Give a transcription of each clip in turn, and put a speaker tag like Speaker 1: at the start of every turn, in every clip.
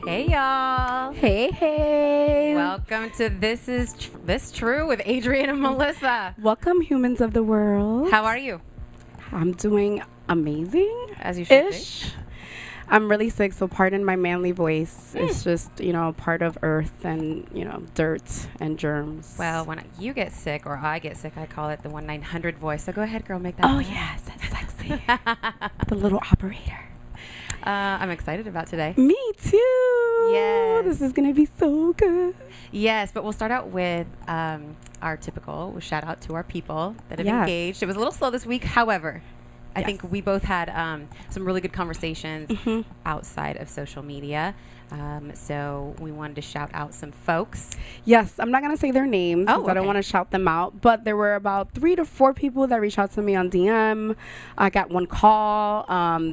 Speaker 1: Hey y'all.
Speaker 2: Hey.
Speaker 1: Welcome to This True with Adrian and Melissa.
Speaker 2: Welcome, humans of the world.
Speaker 1: How are you?
Speaker 2: I'm doing amazing.
Speaker 1: As you should
Speaker 2: Ish. I'm really sick, so pardon my manly voice. It's just, part of earth and, dirt and germs.
Speaker 1: Well, when you get sick or I get sick, I call it the 1-900 voice. So go ahead, girl, make that.
Speaker 2: Oh, yes, that's sexy. The little operator.
Speaker 1: I'm excited about today.
Speaker 2: Me too.
Speaker 1: Yes.
Speaker 2: This is going to be so good.
Speaker 1: Yes, but we'll start out with our typical shout out to our people that have engaged. It was a little slow this week. However, I think we both had some really good conversations outside of social media. So we wanted to shout out some folks.
Speaker 2: Yes, I'm not going to say their names because I don't want to shout them out. But there were about 3 to 4 people that reached out to me on DM. I got one call.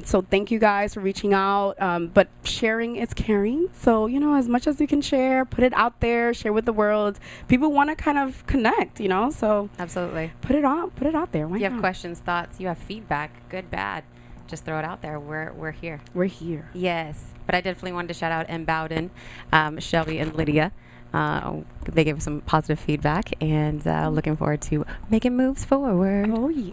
Speaker 2: So thank you guys for reaching out. But sharing is caring. So, as much as you can share, put it out there, share with the world. People want to kind of connect, So
Speaker 1: Absolutely.
Speaker 2: Put it out there. Why
Speaker 1: you have
Speaker 2: not?
Speaker 1: questions, thoughts, you have feedback, good, bad. Just throw it out there. We're here.
Speaker 2: We're here.
Speaker 1: Yes. But I definitely wanted to shout out M. Bowden, Shelby, and Lydia. They gave us some positive feedback, and looking forward to making moves forward.
Speaker 2: Oh, yeah.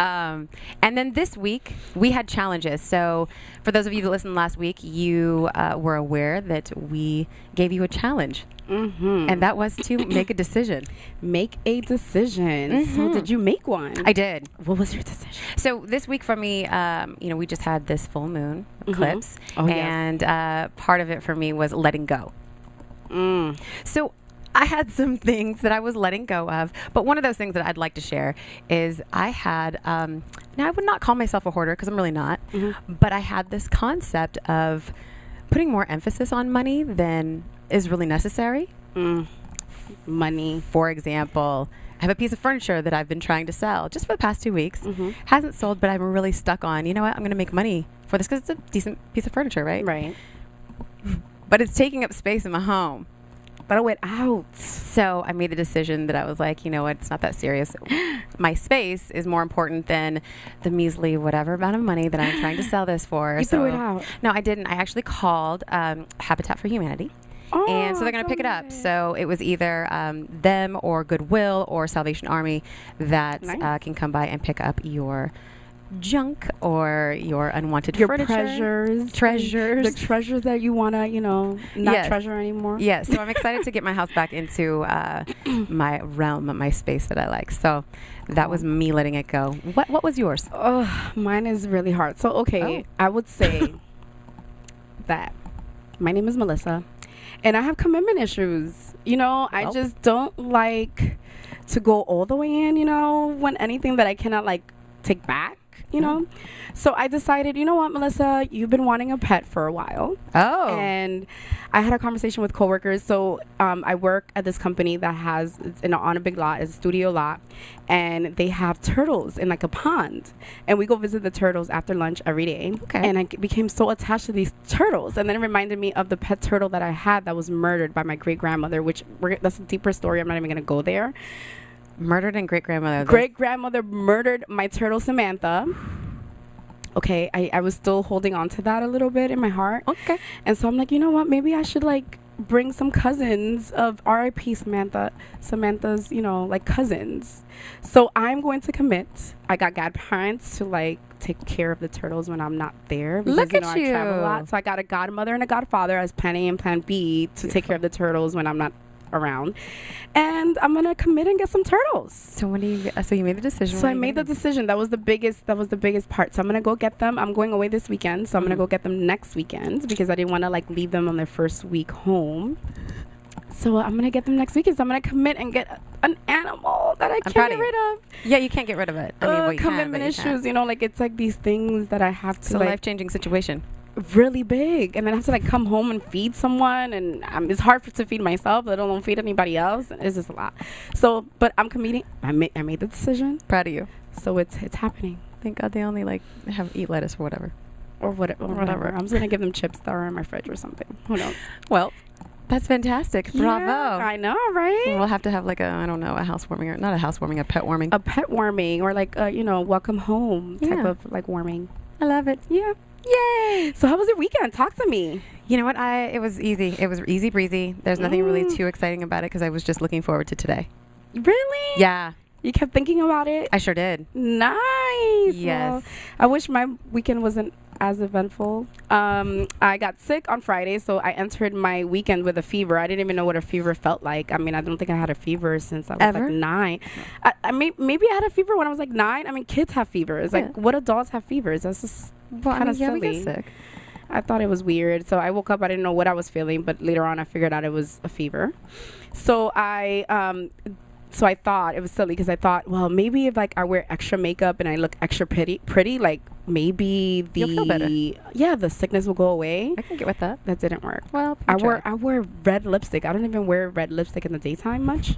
Speaker 1: And then this week, we had challenges. So for those of you that listened last week, you were aware that we gave you a challenge. And that was to make a decision.
Speaker 2: Make a decision. So did you make one?
Speaker 1: I did.
Speaker 2: What was your decision?
Speaker 1: So this week for me, we just had this full moon eclipse.
Speaker 2: Oh,
Speaker 1: and part of it for me was letting go. So I had some things that I was letting go of. But one of those things that I'd like to share is I had, now I would not call myself a hoarder because I'm really not. But I had this concept of putting more emphasis on money than is really necessary.
Speaker 2: Money.
Speaker 1: For example, I have a piece of furniture that I've been trying to sell just for the past 2 weeks. Hasn't sold, but I'm really stuck on, you know what, I'm going to make money for this because it's a decent piece of furniture, right?
Speaker 2: Right.
Speaker 1: But it's taking up space in my home.
Speaker 2: Throw it out.
Speaker 1: So I made the decision that I was like, you know what, it's not that serious. My space is more important than the measly whatever amount of money that I'm trying to sell this for.
Speaker 2: You threw it out.
Speaker 1: No, I didn't. I actually called Habitat for Humanity.
Speaker 2: Oh,
Speaker 1: and so they're going to pick it up. So it was either them or Goodwill or Salvation Army that can come by and pick up your junk or your unwanted furniture. Treasures.
Speaker 2: The treasures that you want to, not treasure anymore.
Speaker 1: Yes. So I'm excited to get my house back into my realm, my space that I like. So that was me letting it go. What was yours?
Speaker 2: Oh, mine is really hard. So, I would say that my name is Melissa. And I have commitment issues. I just don't like to go all the way in, when anything that I cannot take back, So I decided, you know what, Melissa, you've been wanting a pet for a while.
Speaker 1: Oh.
Speaker 2: And I had a conversation with coworkers. So I work at this company that has, on a big lot, it's a studio lot. And they have turtles in a pond. And we go visit the turtles after lunch every day.
Speaker 1: Okay.
Speaker 2: And I became so attached to these turtles. And then it reminded me of the pet turtle that I had that was murdered by my great-grandmother, that's a deeper story. I'm not even going to go there.
Speaker 1: Murdered and great-grandmother.
Speaker 2: Great-grandmother murdered my turtle, Samantha. Okay, I was still holding on to that a little bit in my heart.
Speaker 1: Okay.
Speaker 2: And so I'm like, you know what? Maybe I should, bring some cousins of R.I.P. Samantha's, cousins. So I'm going to commit. I got godparents to, take care of the turtles when I'm not there. Because,
Speaker 1: Look at
Speaker 2: I travel a lot. So I got a godmother and a godfather as plan A and plan B to take care of the turtles when I'm not around. And I'm gonna commit and get some turtles.
Speaker 1: So so you made the decision.
Speaker 2: So I made the decision. That was the biggest part. So I'm gonna go get them. I'm going away this weekend, so I'm gonna go get them next weekend because I didn't want to leave them on their first week home. So I'm gonna get them next weekend. So I'm gonna commit and get an animal that I can't get rid of.
Speaker 1: Yeah, you can't get rid of it. I mean,
Speaker 2: commitment issues. It's these things that I have to.
Speaker 1: It's a life-changing situation.
Speaker 2: Really big, and then I have to come home and feed someone, and it's hard to feed myself, let alone feed anybody else. It's just a lot. So, but I'm committing. I made the decision.
Speaker 1: Proud of you.
Speaker 2: So it's happening.
Speaker 1: Thank God they only eat lettuce or whatever.
Speaker 2: Or whatever. I'm just gonna give them chips that are in my fridge or something. Who knows?
Speaker 1: Well, that's fantastic. Bravo.
Speaker 2: Yeah, I know, right?
Speaker 1: We'll have to have a housewarming, or not a housewarming, a pet warming.
Speaker 2: A pet warming, or welcome home type of warming.
Speaker 1: I love it.
Speaker 2: Yeah.
Speaker 1: Yay!
Speaker 2: So how was your weekend? Talk to me.
Speaker 1: You know what? It was easy. It was easy breezy. There's nothing really too exciting about it because I was just looking forward to today.
Speaker 2: Really?
Speaker 1: Yeah.
Speaker 2: You kept thinking about it?
Speaker 1: I sure did.
Speaker 2: Nice.
Speaker 1: Yes.
Speaker 2: Well, I wish my weekend wasn't as eventful. I got sick on Friday, so I entered my weekend with a fever. I didn't even know what a fever felt like. I mean, I don't think I had a fever since I was like 9. Maybe I had a fever when I was like 9. I mean, kids have fevers.
Speaker 1: Yeah.
Speaker 2: Like, what adults have fevers? That's just kind of silly.
Speaker 1: We get sick.
Speaker 2: I thought it was weird. So I woke up, I didn't know what I was feeling, but later on I figured out it was a fever. So I thought it was silly because I thought, well, maybe if like I wear extra makeup and I look extra pretty, like maybe
Speaker 1: You'll feel better.
Speaker 2: the sickness will go away.
Speaker 1: I can get with that.
Speaker 2: That didn't work.
Speaker 1: Well,
Speaker 2: I wear red lipstick. I don't even wear red lipstick in the daytime much.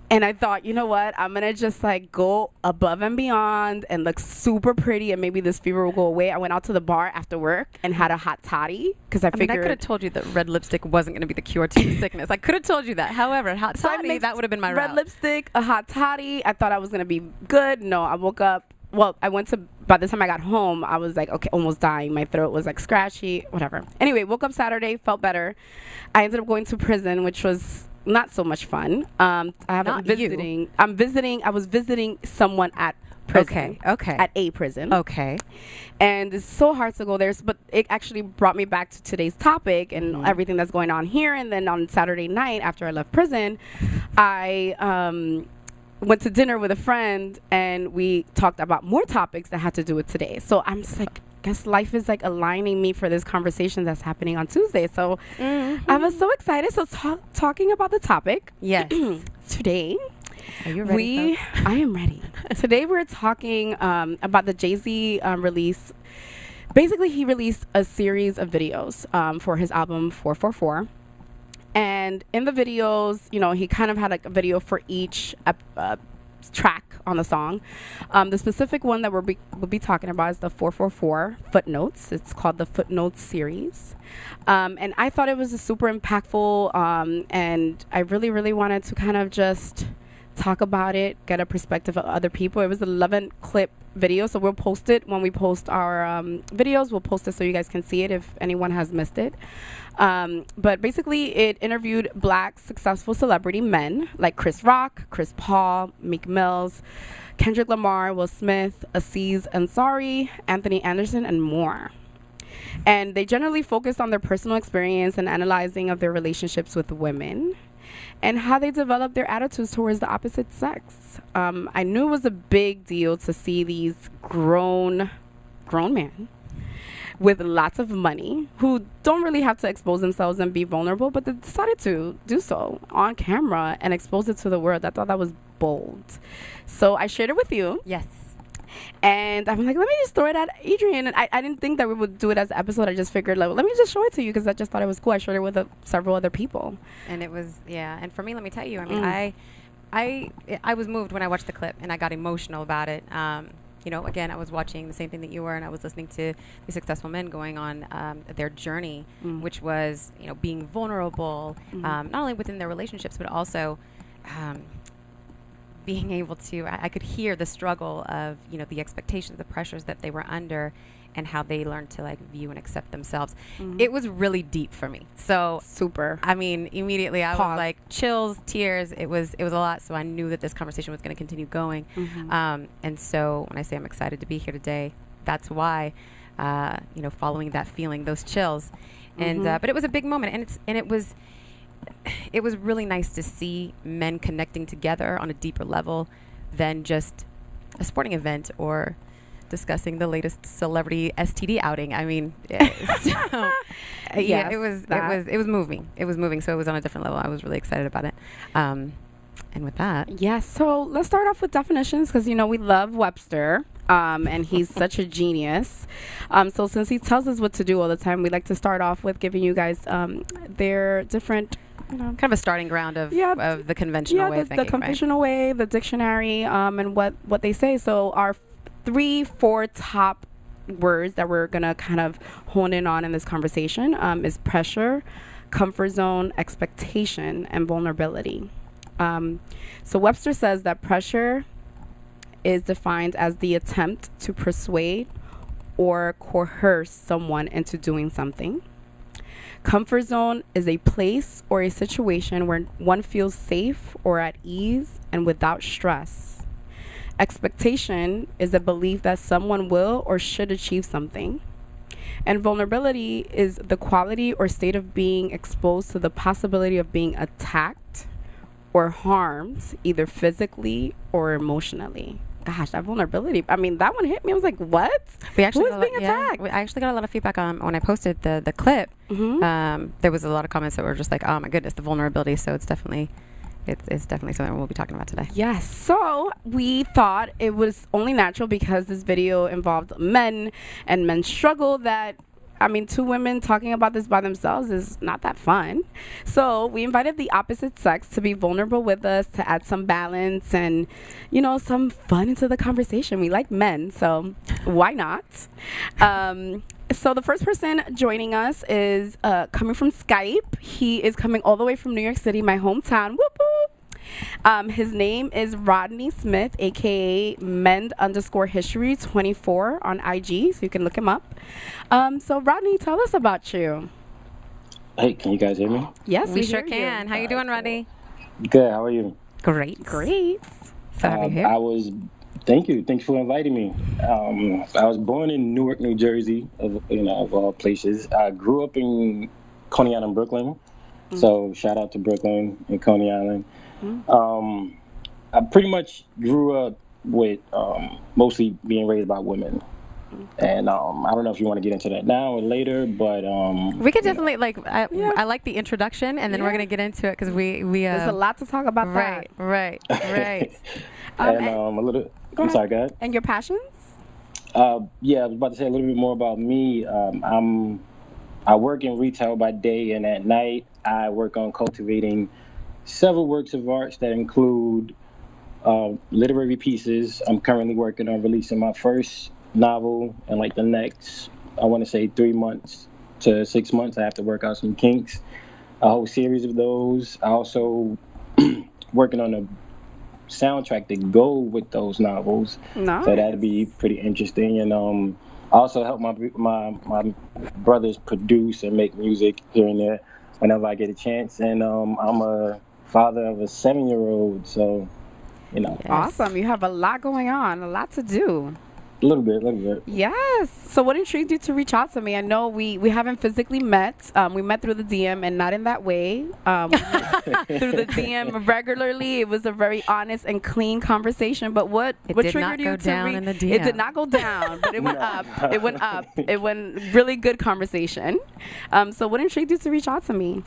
Speaker 2: And I thought, you know what? I'm going to just like go above and beyond and look super pretty and maybe this fever will go away. I went out to the bar after work and had a hot toddy because I figured.
Speaker 1: I could have told you that red lipstick wasn't going to be the cure to the sickness. I could have told you that. However, hot toddy, that would have been my
Speaker 2: red
Speaker 1: route.
Speaker 2: Lipstick, a hot toddy. I thought I was going to be good. No, I woke up. Well, by the time I got home, I was like, okay, almost dying. My throat was like scratchy, whatever. Anyway, woke up Saturday, felt better. I ended up going to prison, which was not so much fun. I was visiting someone at prison.
Speaker 1: Okay.
Speaker 2: At a prison.
Speaker 1: Okay.
Speaker 2: And it's so hard to go there, but it actually brought me back to today's topic and everything that's going on here. And then on Saturday night, after I left prison, I went to dinner with a friend and we talked about more topics that had to do with today. So I'm just like, guess life is like aligning me for this conversation that's happening on Tuesday. So I was so excited. So talking about the topic.
Speaker 1: Yes.
Speaker 2: Today.
Speaker 1: Are you ready, folks?
Speaker 2: I am ready. Today we're talking about the Jay-Z release. Basically, he released a series of videos for his album 444. And in the videos, you know, he kind of had like a video for each track on the song. The specific one that we'll be talking about is the 444 Footnotes. It's called the Footnotes series. And I thought it was a super impactful, and I really, really wanted to kind of just talk about it, get a perspective of other people. It was an 11-clip video, so we'll post it when we post our videos. We'll post it so you guys can see it if anyone has missed it. But basically, it interviewed Black successful celebrity men like Chris Rock, Chris Paul, Meek Mills, Kendrick Lamar, Will Smith, Aziz Ansari, Anthony Anderson, and more. And they generally focused on their personal experience and analyzing of their relationships with women and how they develop their attitudes towards the opposite sex. I knew it was a big deal to see these grown men with lots of money who don't really have to expose themselves and be vulnerable, but they decided to do so on camera and expose it to the world. I thought that was bold. So I shared it with you.
Speaker 1: Yes.
Speaker 2: And I'm like, let me just throw it at Adrian. And I didn't think that we would do it as an episode. I just figured, like, let me just show it to you because I just thought it was cool. I shared it with several other people.
Speaker 1: And it was, yeah. And for me, let me tell you, I mean, I was moved when I watched the clip and I got emotional about it. You know, again, I was watching the same thing that you were, and I was listening to the successful men going on their journey, which was, you know, being vulnerable, not only within their relationships, but also being able to, I could hear the struggle of, you know, the expectations, the pressures that they were under, and how they learned to like view and accept themselves. It was really deep for me. So
Speaker 2: super.
Speaker 1: I mean, immediately I was like chills, tears. It was a lot. So I knew that this conversation was going to continue going. And so when I say I'm excited to be here today, that's why, you know, following that feeling, those chills, and but it was a big moment, and it was really nice to see men connecting together on a deeper level than just a sporting event or discussing the latest celebrity STD outing. I mean, so, yeah, it was moving. It was moving. So it was on a different level. I was really excited about it. And with that,
Speaker 2: yes. So let's start off with definitions because, you know, we love Webster. And he's such a genius. So since he tells us what to do all the time, we like to start off with giving you guys their different, you know,
Speaker 1: kind of a starting ground of the conventional way of thinking,
Speaker 2: the conventional way, the dictionary, and what they say. So our 3-4 top words that we're gonna kind of hone in on in this conversation is pressure, comfort zone, expectation, and vulnerability. So Webster says that pressure is defined as the attempt to persuade or coerce someone into doing something. Comfort zone is a place or a situation where one feels safe or at ease and without stress. Expectation is a belief that someone will or should achieve something. And vulnerability is the quality or state of being exposed to the possibility of being attacked or harmed, either physically or emotionally. Gosh, that vulnerability. I mean, that one hit me. I was like, what?
Speaker 1: We actually
Speaker 2: Who is being attacked?
Speaker 1: I actually got a lot of feedback on when I posted the clip. There was a lot of comments that were just like, oh my goodness, the vulnerability. So it's definitely something we'll be talking about today.
Speaker 2: Yes. So we thought it was only natural because this video involved men and men's struggle that, I mean, two women talking about this by themselves is not that fun. So we invited the opposite sex to be vulnerable with us to add some balance and, you know, some fun into the conversation. We like men, so why not? So the first person joining us is coming from Skype. He is coming all the way from New York City, my hometown. Whoop whoop. His name is Rodney Smith, aka Mend_History24 on IG, so you can look him up. So Rodney, tell us about you.
Speaker 3: Hey, can you guys hear me?
Speaker 2: Yes,
Speaker 1: we sure can. How you doing, Rodney?
Speaker 3: Good. How are you?
Speaker 1: Great.
Speaker 2: So
Speaker 1: have you here?
Speaker 3: Thank you for inviting me. I was born in Newark, New Jersey, of all places. I grew up in Coney Island, Brooklyn. So shout out to Brooklyn and Coney Island. I pretty much grew up with mostly being raised by women. And I don't know if you want to get into that now or later, but
Speaker 1: we could definitely I like the introduction, and then we're gonna get into it because we
Speaker 2: there's a lot to talk about.
Speaker 1: Right.
Speaker 3: And a little. I'm sorry, go ahead.
Speaker 2: And your passions?
Speaker 3: I was about to say a little bit more about me. I work in retail by day, and at night I work on cultivating several works of arts that include literary pieces. I'm currently working on releasing my first novel in like the next, I want to say 3 months to 6 months. I have to work out some kinks. A whole series of those. I also working on a soundtrack to go with those novels.
Speaker 2: Nice.
Speaker 3: So that'd be pretty interesting. And I also help my brothers produce and make music here and there whenever I get a chance. And I'm a father of a 7-year-old, so
Speaker 2: Yes. Awesome. You have a lot going on, a lot to do.
Speaker 3: A little bit.
Speaker 2: Yes. So what intrigued you to reach out to me? I know we haven't physically met. We met through the DM, and not in that way. Through the DM regularly. It was a very honest and clean conversation. But what triggered you to
Speaker 1: down in the DM.
Speaker 2: It did not go down, but it went up. It went up. It went really good conversation. So what intrigued you to reach out to me?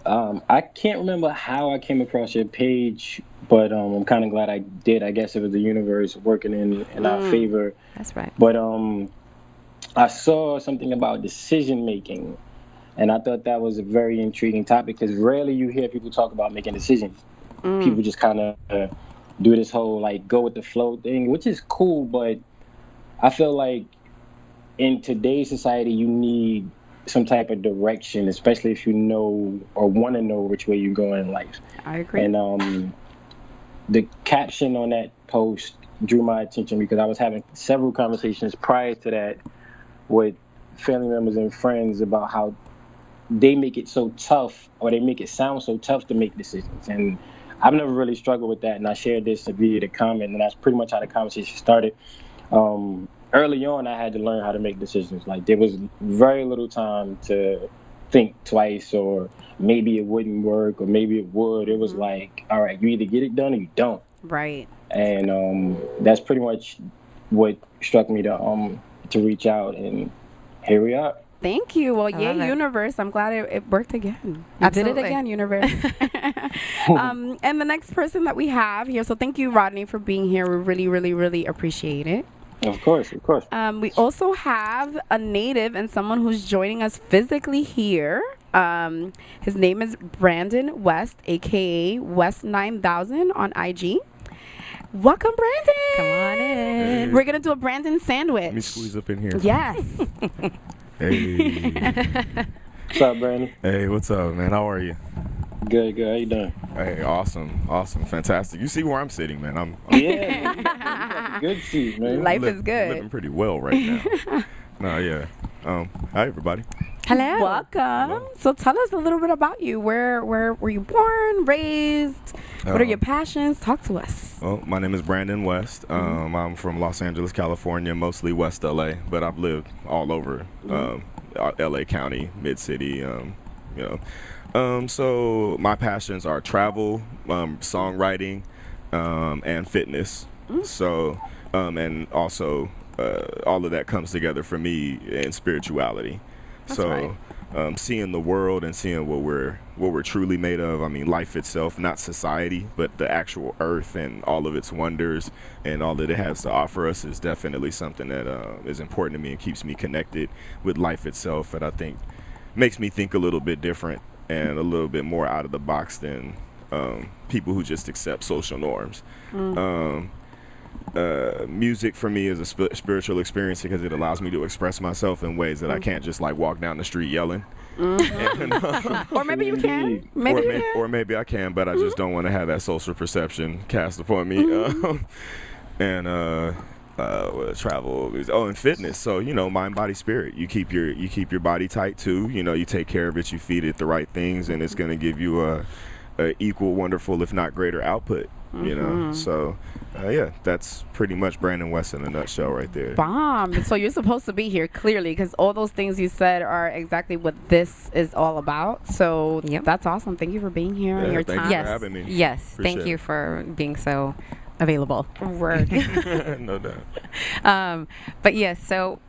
Speaker 3: I can't remember how I came across your page, but I'm kind of glad I did. I guess it was the universe working in our favor.
Speaker 1: That's right.
Speaker 3: But I saw something about decision making, and I thought that was a very intriguing topic because rarely you hear people talk about making decisions. People just kind of do this whole like go with the flow thing, which is cool, but I feel like in today's society you need some type of direction, especially if you know or want to know which way you go in life.
Speaker 2: I agree.
Speaker 3: And the caption on that post drew my attention because I was having several conversations prior to that with family members and friends about how they make it so tough, or they make it sound so tough to make decisions. And I've never really struggled with that, and I shared this via the comment, and that's pretty much how the conversation started. Early on, I had to learn how to make decisions. Like, there was very little time to think twice, or maybe it wouldn't work, or maybe it would. It was like, all right, you either get it done or you don't.
Speaker 2: Right.
Speaker 3: And that's pretty much what struck me to reach out, and here we are.
Speaker 2: Thank you. Well, yay, universe. I'm glad it worked again.
Speaker 1: Absolutely.
Speaker 2: You did it again, universe. And the next person that we have here, so thank you, Rodney, for being here. We really, really, really appreciate it.
Speaker 3: Of course.
Speaker 2: We also have a native and someone who's joining us physically here. His name is Brandon West, a.k.a. West9000 on IG. Welcome, Brandon.
Speaker 1: Come on in.
Speaker 4: Hey.
Speaker 2: We're going to do a Brandon sandwich.
Speaker 4: Let me squeeze up in here.
Speaker 2: Yes.
Speaker 4: Hey.
Speaker 3: What's up, Brandon?
Speaker 4: Hey, what's up, man? How are you?
Speaker 3: Good. How you doing?
Speaker 4: Hey, awesome, fantastic. You see where I'm sitting, man. I'm
Speaker 3: Yeah, good seat, man.
Speaker 2: Life is good.
Speaker 4: Living pretty well right now. Yeah. Hi, everybody.
Speaker 1: Hello.
Speaker 2: Welcome.
Speaker 4: Hello.
Speaker 2: So tell us a little bit about you. Where were you born, raised? What are your passions? Talk to us.
Speaker 4: Well, my name is Brandon West. I'm from Los Angeles, California, mostly West LA, but I've lived all over LA County, Mid-City, so my passions are travel, songwriting, and fitness. So, and also all of that comes together for me in spirituality.
Speaker 2: That's
Speaker 4: so,
Speaker 2: right.
Speaker 4: Seeing the world and seeing what we're truly made of. I mean, life itself, not society, but the actual earth and all of its wonders and all that it has to offer us is definitely something that is important to me and keeps me connected with life itself. And I think makes me think a little bit different and a little bit more out of the box than people who just accept social norms. Music for me is a spiritual experience because it allows me to express myself in ways that I can't just like walk down the street yelling. And,
Speaker 2: Or maybe you can.
Speaker 4: or maybe I can, but I just don't want to have that social perception cast upon me. Travel. And fitness. So mind, body, spirit. You keep your body tight too. You take care of it. You feed it the right things, and it's going to give you a equal, wonderful, if not greater output. So that's pretty much Brandon West in a nutshell right there.
Speaker 2: Bomb. So you're supposed to be here clearly because all those things you said are exactly what this is all about. So that's awesome. Thank you for being here and your time.
Speaker 4: Thank you for having me.
Speaker 1: Yes.
Speaker 4: Appreciate
Speaker 1: Thank you
Speaker 4: it.
Speaker 1: for being so available.
Speaker 2: Word.
Speaker 4: No doubt.
Speaker 1: But yes, so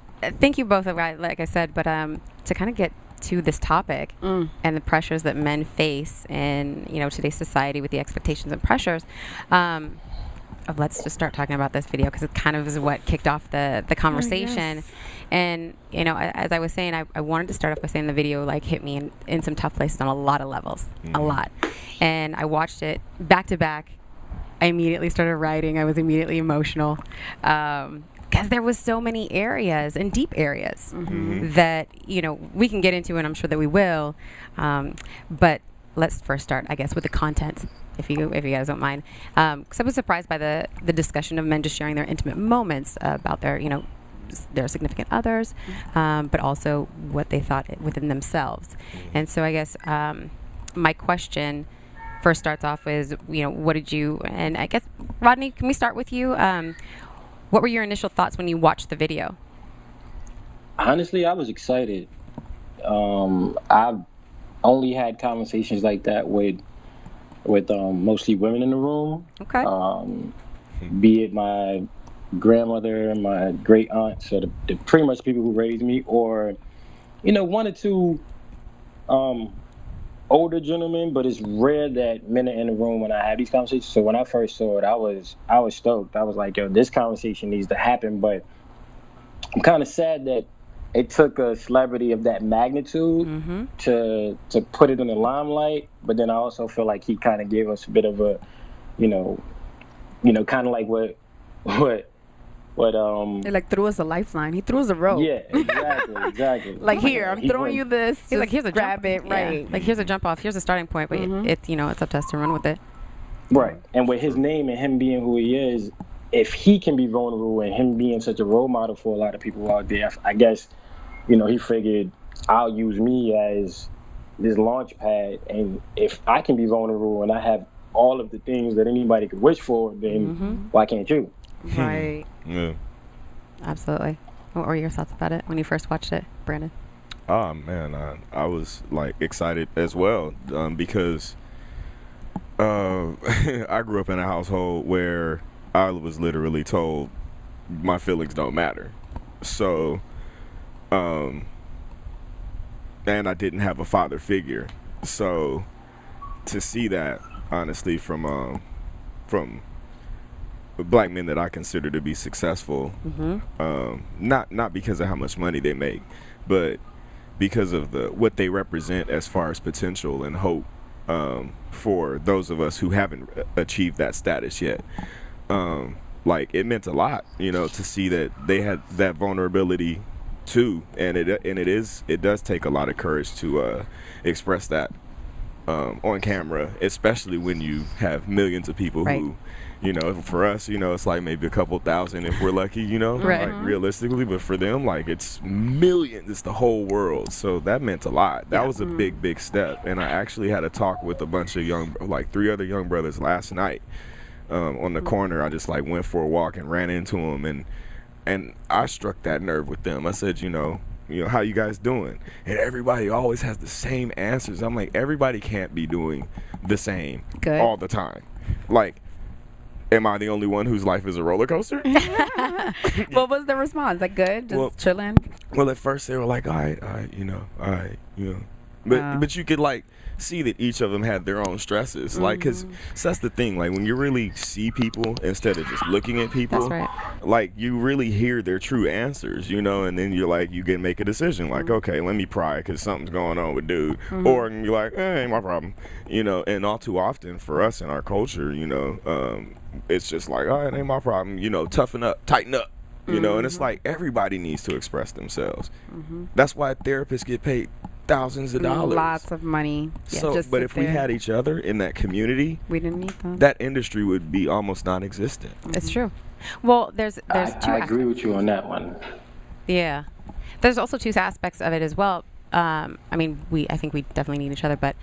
Speaker 1: thank you both, like I said, but to kind of get to this topic and the pressures that men face in today's society with the expectations and pressures, let's just start talking about this video because it kind of is what kicked off the conversation.
Speaker 2: Yes.
Speaker 1: And as I was saying, I wanted to start off by saying the video like hit me in some tough places on a lot of levels, a lot. And I watched it back to back. I immediately started writing. I was immediately emotional because there was so many areas and deep areas that we can get into, and I'm sure that we will. But let's first start, I guess, with the content, if you guys don't mind. Because I was surprised by the discussion of men just sharing their intimate moments about their significant others, but also what they thought within themselves. And so I guess my question first starts off is, what did you, and I guess, Rodney, can we start with you? What were your initial thoughts when you watched the video?
Speaker 3: Honestly, I was excited. I've only had conversations like that with mostly women in the room.
Speaker 1: Okay.
Speaker 3: Be it my grandmother, my great aunt, so the pretty much people who raised me, or one or two older gentlemen, but it's rare that men are in the room when I have these conversations. So when I first saw it, I was stoked. I was like, yo, this conversation needs to happen. But I'm kind of sad that it took a celebrity of that magnitude to put it in the limelight. But then I also feel like he kind of gave us a bit of a, kind of like what
Speaker 2: He like threw us a lifeline. He threw us a rope.
Speaker 3: Yeah, exactly.
Speaker 2: Like, here, I'm throwing you this.
Speaker 1: He's like, here's a
Speaker 2: grab
Speaker 1: jump.
Speaker 2: it, right?
Speaker 1: Like, here's a jump off. Here's a starting point, but it's up to us to run with it.
Speaker 3: Right. And with his name and him being who he is, if he can be vulnerable and him being such a role model for a lot of people out there, I guess, he figured I'll use me as this launch pad. And if I can be vulnerable and I have all of the things that anybody could wish for, then why can't you?
Speaker 2: Right.
Speaker 4: Yeah.
Speaker 1: Absolutely. What were your thoughts about it when you first watched it, Brandon?
Speaker 4: Oh man, I was like excited as well because I grew up in a household where I was literally told my feelings don't matter. So, and I didn't have a father figure. So, to see that honestly from black men that I consider to be successful, not because of how much money they make, but because of what they represent as far as potential and hope for those of us who haven't achieved that status yet. Like, it meant a lot, to see that they had that vulnerability too, and it does take a lot of courage to express that on camera, especially when you have millions of people who You know, for us, you know, it's like maybe a couple thousand if we're lucky, you know,
Speaker 1: Right.
Speaker 4: like realistically. But for them, like it's millions. It's the whole world. So that meant a lot. That was a big step. And I actually had a talk with a bunch of like 3 other young brothers last night on the corner. I just like went for a walk and ran into them, and I struck that nerve with them. I said, you know, how you guys doing? And everybody always has the same answers. I'm like, everybody can't be doing the same all the time. Like, am I the only one whose life is a roller coaster?
Speaker 2: What was the response? Like, good? Just chilling?
Speaker 4: Well, at first they were like, all right, But you could, like, see that each of them had their own stresses. Like, because that's the thing. Like, when you really see people instead of just looking at people,
Speaker 1: That's right.
Speaker 4: like, you really hear their true answers, you know, and then you're like, you can make a decision. Like, okay, let me pry because something's going on with dude. Or you're like, ain't my problem. You know, and all too often for us in our culture, you know, it's just like, all right, ain't my problem. You know, toughen up, tighten up. You know, and it's like everybody needs to express themselves. That's why therapists get paid thousands of dollars.
Speaker 2: Lots of money.
Speaker 4: So, but if we had each other in that community,
Speaker 2: we didn't need them.
Speaker 4: That industry would be almost non-existent.
Speaker 1: It's true. Well, there's two
Speaker 3: I agree with you on that one.
Speaker 1: Yeah. There's also 2 aspects of it as well. I mean, I think we definitely need each other, but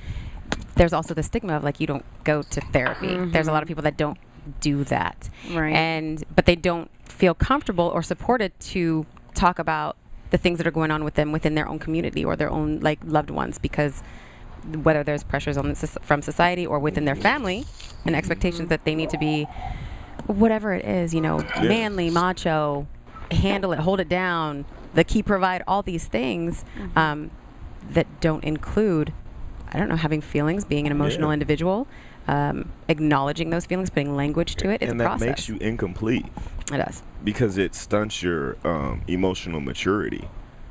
Speaker 1: there's also the stigma of, like, you don't go to therapy. There's a lot of people that don't do that.
Speaker 2: Right.
Speaker 1: But they don't feel comfortable or supported to talk about the things that are going on with them within their own community or their own, like, loved ones, because whether there's pressures on from society or within their family and expectations that they need to be whatever it is, you know, manly, macho, handle it, hold it down, the key provide, all these things that don't include, I don't know, having feelings, being an emotional individual, acknowledging those feelings, putting language to it. It's
Speaker 4: and
Speaker 1: a
Speaker 4: that
Speaker 1: process.
Speaker 4: makes you incomplete.
Speaker 1: It does.
Speaker 4: Because it stunts your emotional maturity.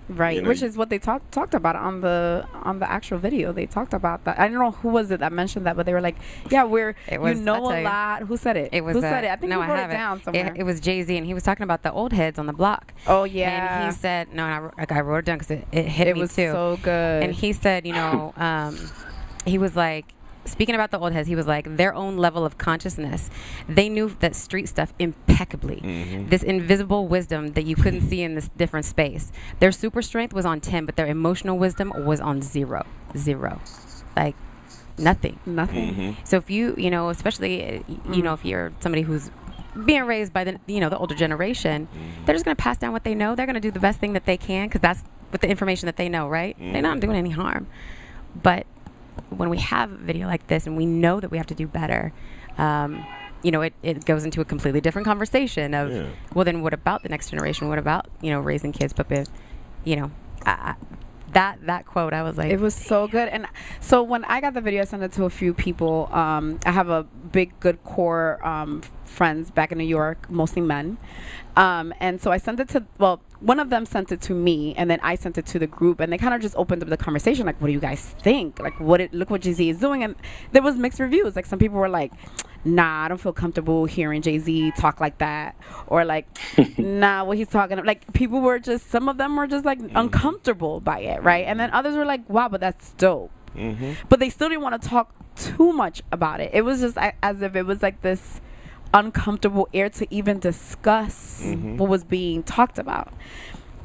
Speaker 2: Right,
Speaker 4: you know,
Speaker 2: which is what they talked about on the actual video. They talked about that. I don't know who was it that mentioned that, but they were like, "Yeah, a lot." Who said it?
Speaker 1: It was
Speaker 2: who said it? I think
Speaker 1: no,
Speaker 2: we wrote
Speaker 1: I
Speaker 2: it down somewhere.
Speaker 1: It was Jay-Z, and he was talking about the old heads on the block.
Speaker 2: Oh yeah,
Speaker 1: and he said, "No," and I wrote it down because it hit me
Speaker 2: was
Speaker 1: too.
Speaker 2: So good.
Speaker 1: And he said, you know, he was like, speaking about the old heads, he was like, their own level of consciousness, they knew that street stuff impeccably. This invisible wisdom that you couldn't see in this different space. Their super strength was on 10, but their emotional wisdom was on 0. Like, nothing. So if you know, especially, you know, if you're somebody who's being raised by the older generation, they're just going to pass down what they know. They're going to do the best thing that they can because that's with the information that they know, right? They're not doing any harm. But when we have a video like this and we know that we have to do better, you know, it goes into a completely different conversation of, well, then what about the next generation? What about, you know, raising kids? But, you know, that quote, I was like,
Speaker 2: it was so good. And so when I got the video, I sent it to a few people. I have a big, good core friends back in New York, mostly men. And so I sent it to, one of them sent it to me, and then I sent it to the group, and they kind of just opened up the conversation, like, what do you guys think? Like, look what Jay-Z is doing. And there was mixed reviews. Like, some people were like, nah, I don't feel comfortable hearing Jay-Z talk like that. Or like, nah, what he's talking about. Like, people were just, some of them were just like uncomfortable by it, right? And then others were like, wow, but that's dope. But they still didn't want to talk too much about it. It was just as if it was like this uncomfortable air to even discuss what was being talked about.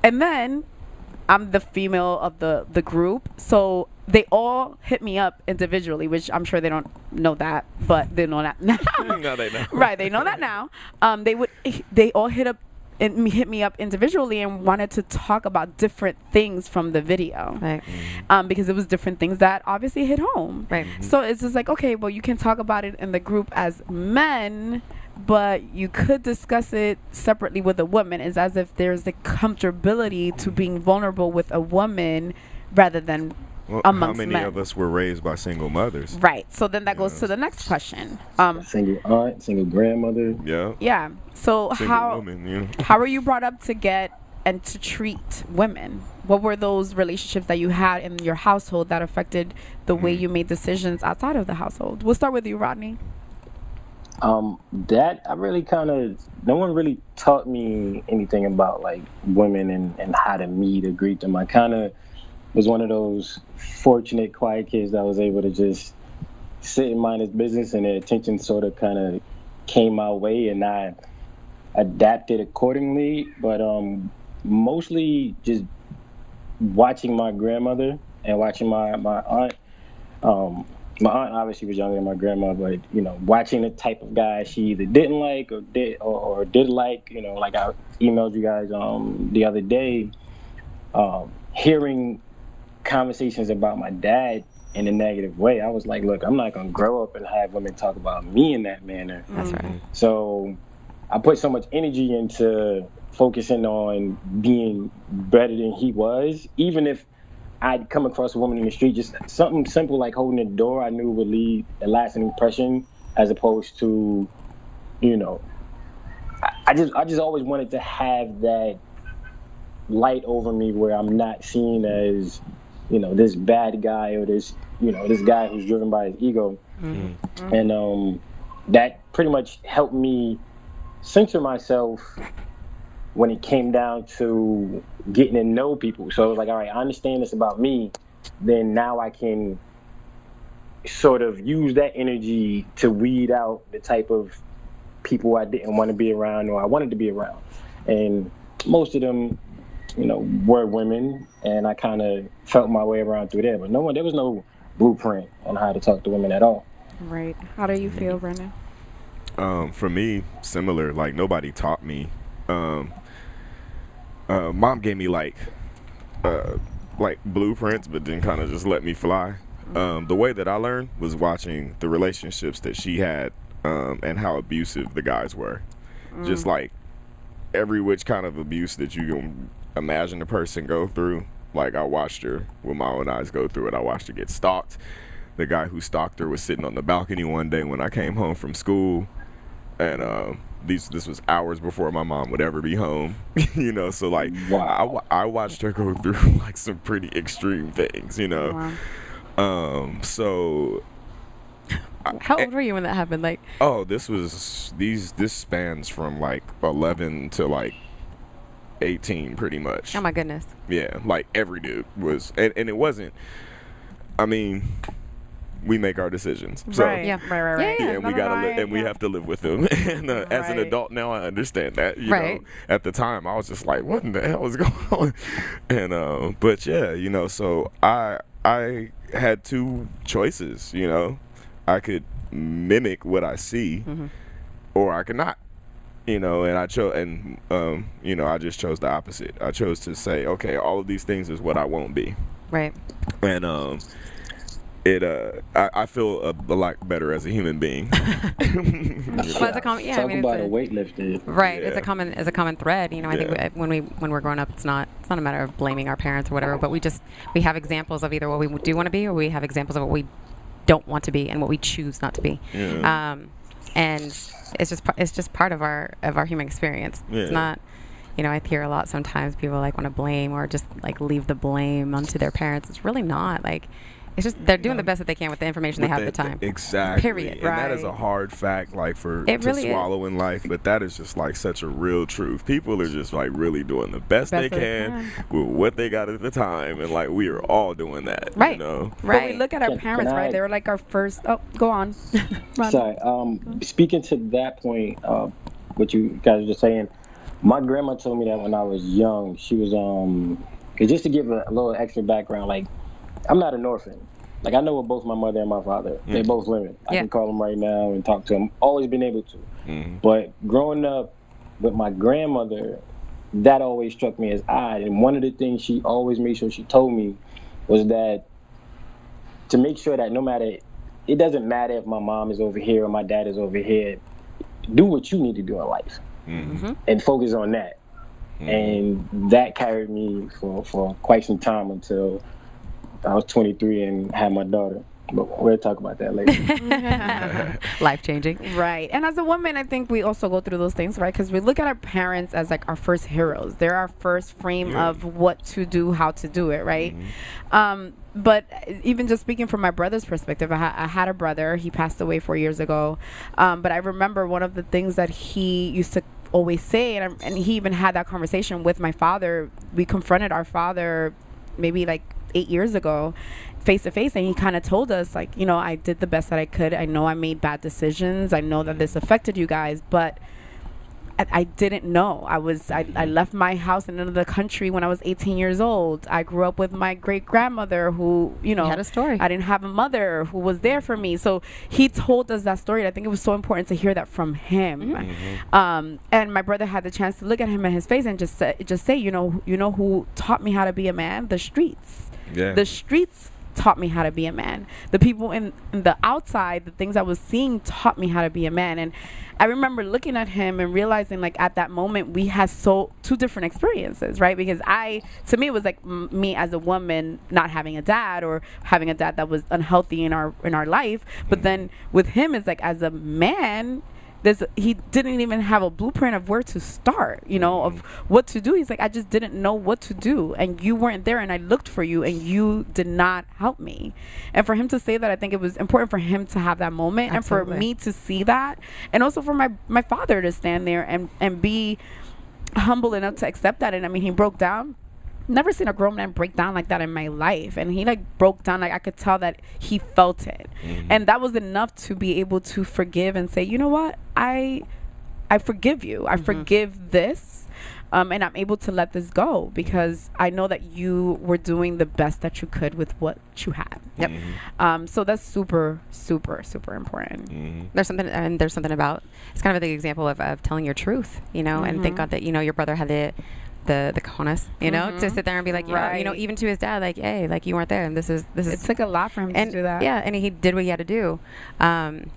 Speaker 2: And then I'm the female of the group, so they all hit me up individually, which I'm sure they don't know that, but they know that now.
Speaker 4: Now they know.
Speaker 2: Right, they know that now. They all hit me up individually and wanted to talk about different things from the video,
Speaker 1: right.
Speaker 2: Because it was different things that obviously hit home.
Speaker 1: Right.
Speaker 2: So it's just like, okay, well, you can talk about it in the group as men, but you could discuss it separately with a woman. It's as if there's the comfortability to being vulnerable with a woman rather than amongst
Speaker 4: how many
Speaker 2: men.
Speaker 4: of us were raised by single mothers?
Speaker 2: Right. So then that goes to the next question.
Speaker 3: Single aunt, single grandmother.
Speaker 2: Yeah. So
Speaker 4: single woman, you know.
Speaker 2: how were you brought up to get and to treat women? What were those relationships that you had in your household that affected the way you made decisions outside of the household? We'll start with you, Rodney.
Speaker 3: That I really no one really taught me anything about like women and how to meet or greet them. I kind of was one of those fortunate, quiet kids that was able to just sit and mind his business, and their attention sort of kind of came my way, and I adapted accordingly. But mostly just watching my grandmother and watching my aunt. My aunt obviously was younger than my grandma, but watching the type of guy she either didn't like or did like. Like I emailed you guys the other day, hearing conversations about my dad in a negative way. I was like, look, I'm not gonna grow up and have women talk about me in that manner.
Speaker 1: That's right.
Speaker 3: So I put so much energy into focusing on being better than he was, even if I'd come across a woman in the street, just something simple like holding the door, I knew would leave a lasting impression, as opposed to, I just always wanted to have that light over me where I'm not seen as, this bad guy or this guy who's driven by his ego. Mm-hmm. And that pretty much helped me censor myself when it came down to getting to know people. So it was like, all right, I understand this about me. Then now I can sort of use that energy to weed out the type of people I didn't want to be around or I wanted to be around. And most of them, were women, and I kind of felt my way around through there. But there was no blueprint on how to talk to women at all.
Speaker 2: Right. How do you feel, Brandon?
Speaker 4: For me, similar. Like, nobody taught me. Mom gave me like blueprints, but then kind of just let me fly. The way that I learned was watching the relationships that she had, and how abusive the guys were. Just like every which kind of abuse that you can imagine a person go through. Like, I watched her with my own eyes go through it. I watched her get stalked. The guy who stalked her was sitting on the balcony one day when I came home from school, and this was hours before my mom would ever be home. So like, wow. I watched her go through like some pretty extreme things.
Speaker 2: Wow.
Speaker 4: So
Speaker 1: how old were you when that happened? Like,
Speaker 4: this spans from like 11 to like 18 pretty much.
Speaker 1: Oh my goodness.
Speaker 4: Yeah, like every dude was, and it wasn't, I mean, we make our decisions. So,
Speaker 2: right. Yeah. Right.
Speaker 1: Yeah,
Speaker 4: and we gotta we have to live with them. And as an adult now, I understand that. You know, at the time, I was just like, "What in the hell is going on?" And but yeah, so I had two choices. I could mimic what I see, or I could not. And I chose, and I just chose the opposite. I chose to say, okay, all of these things is what I won't be.
Speaker 1: Right.
Speaker 4: And I feel a lot better as a human being.
Speaker 1: Well, it's a common,
Speaker 3: Talk about a weightlifter.
Speaker 1: Right.
Speaker 4: Yeah.
Speaker 1: It's a common thread. I think when we're growing up, it's not a matter of blaming our parents or whatever, but we have examples of either what we do want to be, or we have examples of what we don't want to be and what we choose not to be.
Speaker 4: Yeah.
Speaker 1: And it's just part of our human experience.
Speaker 4: Yeah.
Speaker 1: It's not. I hear a lot sometimes people like want to blame or just like leave the blame onto their parents. It's really not like. It's just they're doing the best that they can with the information they have at the time.
Speaker 4: Exactly.
Speaker 1: Period.
Speaker 4: And that is a hard fact, like to
Speaker 1: really
Speaker 4: swallow in life. But that is just like such a real truth. People are just like really doing the best they can with what they got at the time, and like we are all doing that.
Speaker 1: Right.
Speaker 2: Right. But we look at our parents, right? They were like our first. Oh, go on.
Speaker 3: Sorry. Speaking to that point, what you guys were just saying, my grandma told me that when I was young. She was just to give a little extra background, like. I'm not an orphan. Like, I know what both my mother and my father. They're both living. I can call them right now and talk to them. Always been able to. But growing up with my grandmother, that always struck me as odd. And one of the things she always made sure she told me was that to make sure that it doesn't matter if my mom is over here or my dad is over here, do what you need to do in life and focus on that. And that carried me for quite some time until I was 23 and had my daughter. But we'll talk about that later.
Speaker 1: Life-changing.
Speaker 2: Right. And as a woman, I think we also go through those things, right? Because we look at our parents as like our first heroes. They're our first frame of what to do, how to do it, right? But even just speaking from my brother's perspective, I had a brother. He passed away 4 years ago. But I remember one of the things that he used to always say, and he even had that conversation with my father. We confronted our father maybe like 8 years ago, face to face, and he kind of told us, like, you know, I did the best that I could. I know I made bad decisions. I know that this affected you guys, but I didn't know. I left my house in another country when I was 18 years old. I grew up with my great grandmother who, you know,
Speaker 1: had a story.
Speaker 2: I didn't have a mother who was there for me. So he told us that story. And I think it was so important to hear that from him. And my brother had the chance to look at him in his face and just say, you know who taught me how to be a man? The streets.
Speaker 4: Yeah.
Speaker 2: The streets taught me how to be a man. The people in the outside, the things I was seeing taught me how to be a man. And I remember looking at him and realizing, like, at that moment we had two different experiences, right? Because to me it was like me as a woman not having a dad, or having a dad that was unhealthy in our life. But then with him, it's like, as a man, he didn't even have a blueprint of where to start, you know, of what to do. He's like, I just didn't know what to do, and you weren't there, and I looked for you, and you did not help me. And for him to say that, I think it was important for him to have that moment. Absolutely. And for me to see that, and also for my father to stand there and be humble enough to accept that. And I mean, he broke down. Never seen a grown man break down like that in my life, and he, like, broke down. Like, I could tell that he felt it. And that was enough to be able to forgive and say, you know what, I forgive you. I forgive this, and I'm able to let this go, because I know that you were doing the best that you could with what you had. So that's super, super, super important.
Speaker 1: There's something about, it's kind of the example of telling your truth, you know. And thank God that, you know, your brother had the cojones, you know, to sit there and be like, yeah, you know, even to his dad, like, hey, like, you weren't there, and this is
Speaker 2: it took a lot for him to do that.
Speaker 1: Yeah, and he did what he had to do. And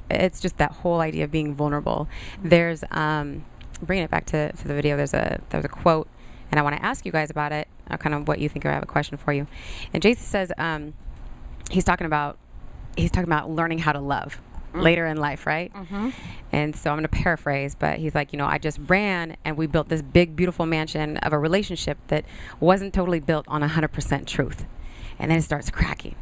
Speaker 1: it's just that whole idea of being vulnerable. There's bringing it back to the video, there's a quote, and I want to ask you guys about it, kind of what you think. I have a question for you. And Jason says he's talking about learning how to love later in life, right? And so I'm going to paraphrase, but he's like, you know, I just ran and we built this big, beautiful mansion of a relationship that wasn't totally built on 100% truth. And then it starts cracking.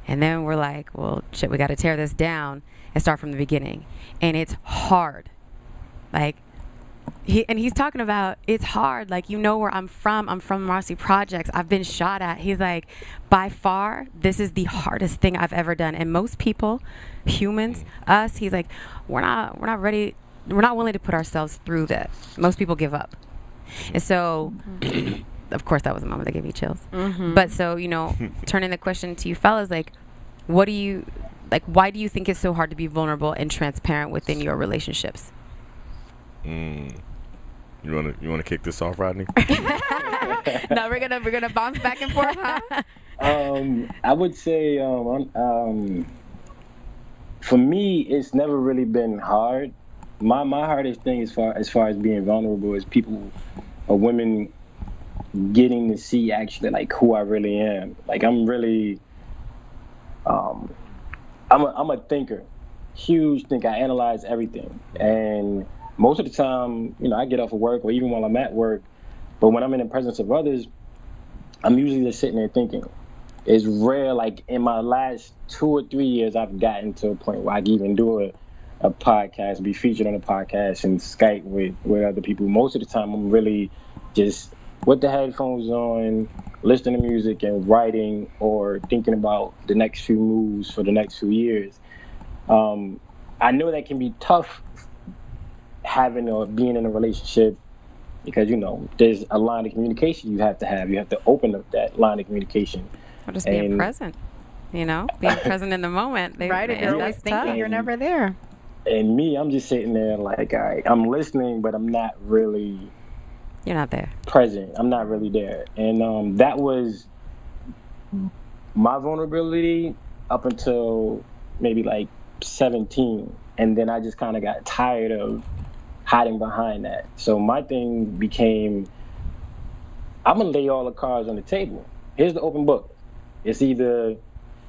Speaker 1: And then we're like, well, shit, we got to tear this down and start from the beginning. And it's hard. Like, he's talking about, it's hard. Like, you know where I'm from. I'm from Marcy Projects. I've been shot at. He's like, by far, this is the hardest thing I've ever done. And most people, humans, us, he's like, we're not ready. We're not willing to put ourselves through that. Most people give up. And so, of course, that was a moment that gave me chills. But so, you know, turning the question to you fellas, like, why do you think it's so hard to be vulnerable and transparent within your relationships?
Speaker 4: You wanna kick this off, Rodney?
Speaker 2: No, we're gonna bounce back and forth, huh?
Speaker 3: I would say for me, it's never really been hard. My hardest thing as far as being vulnerable is people or women getting to see actually, like, who I really am. Like, I'm really I'm a thinker, huge thinker. I analyze everything, and most of the time, you know, I get off of work or even while I'm at work, but when I'm in the presence of others, I'm usually just sitting there thinking. It's rare, like, in my last 2 or 3 years, I've gotten to a point where I can even do a podcast, be featured on a podcast and Skype with other people. Most of the time, I'm really just with the headphones on, listening to music and writing or thinking about the next few moves for the next few years. I know that can be tough having or being in a relationship, because, you know, there's a line of communication you have to have. You have to open up that line of communication.
Speaker 1: Or just being present, you know, being present in the moment.
Speaker 2: Right, if you're always thinking, you're never there.
Speaker 3: And me, I'm just sitting there like, all right, I'm listening, but I'm not really.
Speaker 1: You're not there.
Speaker 3: Present. I'm not really there. And that was my vulnerability up until maybe like 17. And then I just kind of got tired of hiding behind that. So my thing became, I'm going to lay all the cards on the table. Here's the open book. It's either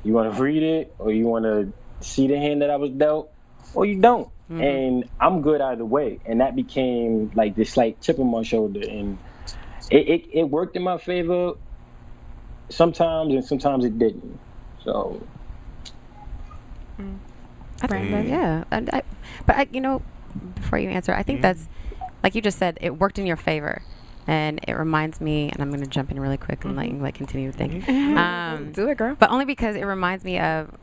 Speaker 3: you want to read it or you want to see the hand that I was dealt, or you don't. And I'm good either way. And that became like this slight chip on my shoulder. And it worked in my favor sometimes, and sometimes it didn't. So.
Speaker 1: I think that, yeah. But you know, before you answer, I think that's, like you just said, it worked in your favor. and it reminds me, and I'm going to jump in really quick and let you continue to think.
Speaker 2: Do it, girl.
Speaker 1: But only because it reminds me of,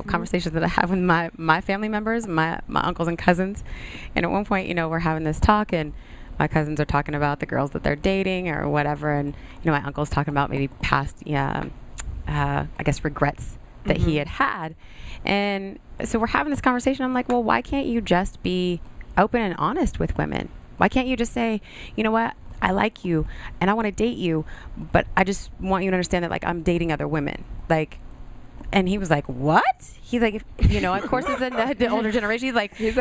Speaker 1: conversations that I have with my family members, my uncles and cousins. And at one point, we're having this talk, and my cousins are talking about the girls that they're dating or whatever. And, my uncle's talking about maybe past, I guess, regrets that he had. And so we're having this conversation. I'm like, well, why can't you just be open and honest with women? Why can't you just say, you know what? I like you and I want to date you, but I just want you to understand that I'm dating other women. And he was like, what? He's like, of course it's the older generation. He goes,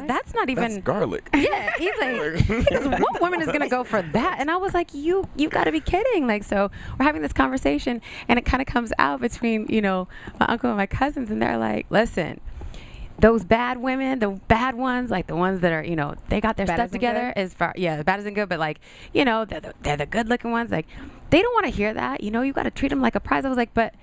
Speaker 1: that's not even.
Speaker 4: That's garlic.
Speaker 1: Yeah. He's like, what woman is going to go for that? And I was like, you got to be kidding. So we're having this conversation, and it kind of comes out between, my uncle and my cousins, and they're like, listen, those bad women, the bad ones, the ones that are, they got their stuff together as far, the bad isn't good, but they're the good looking ones. They don't want to hear that. You got to treat them like a prize. I was like, but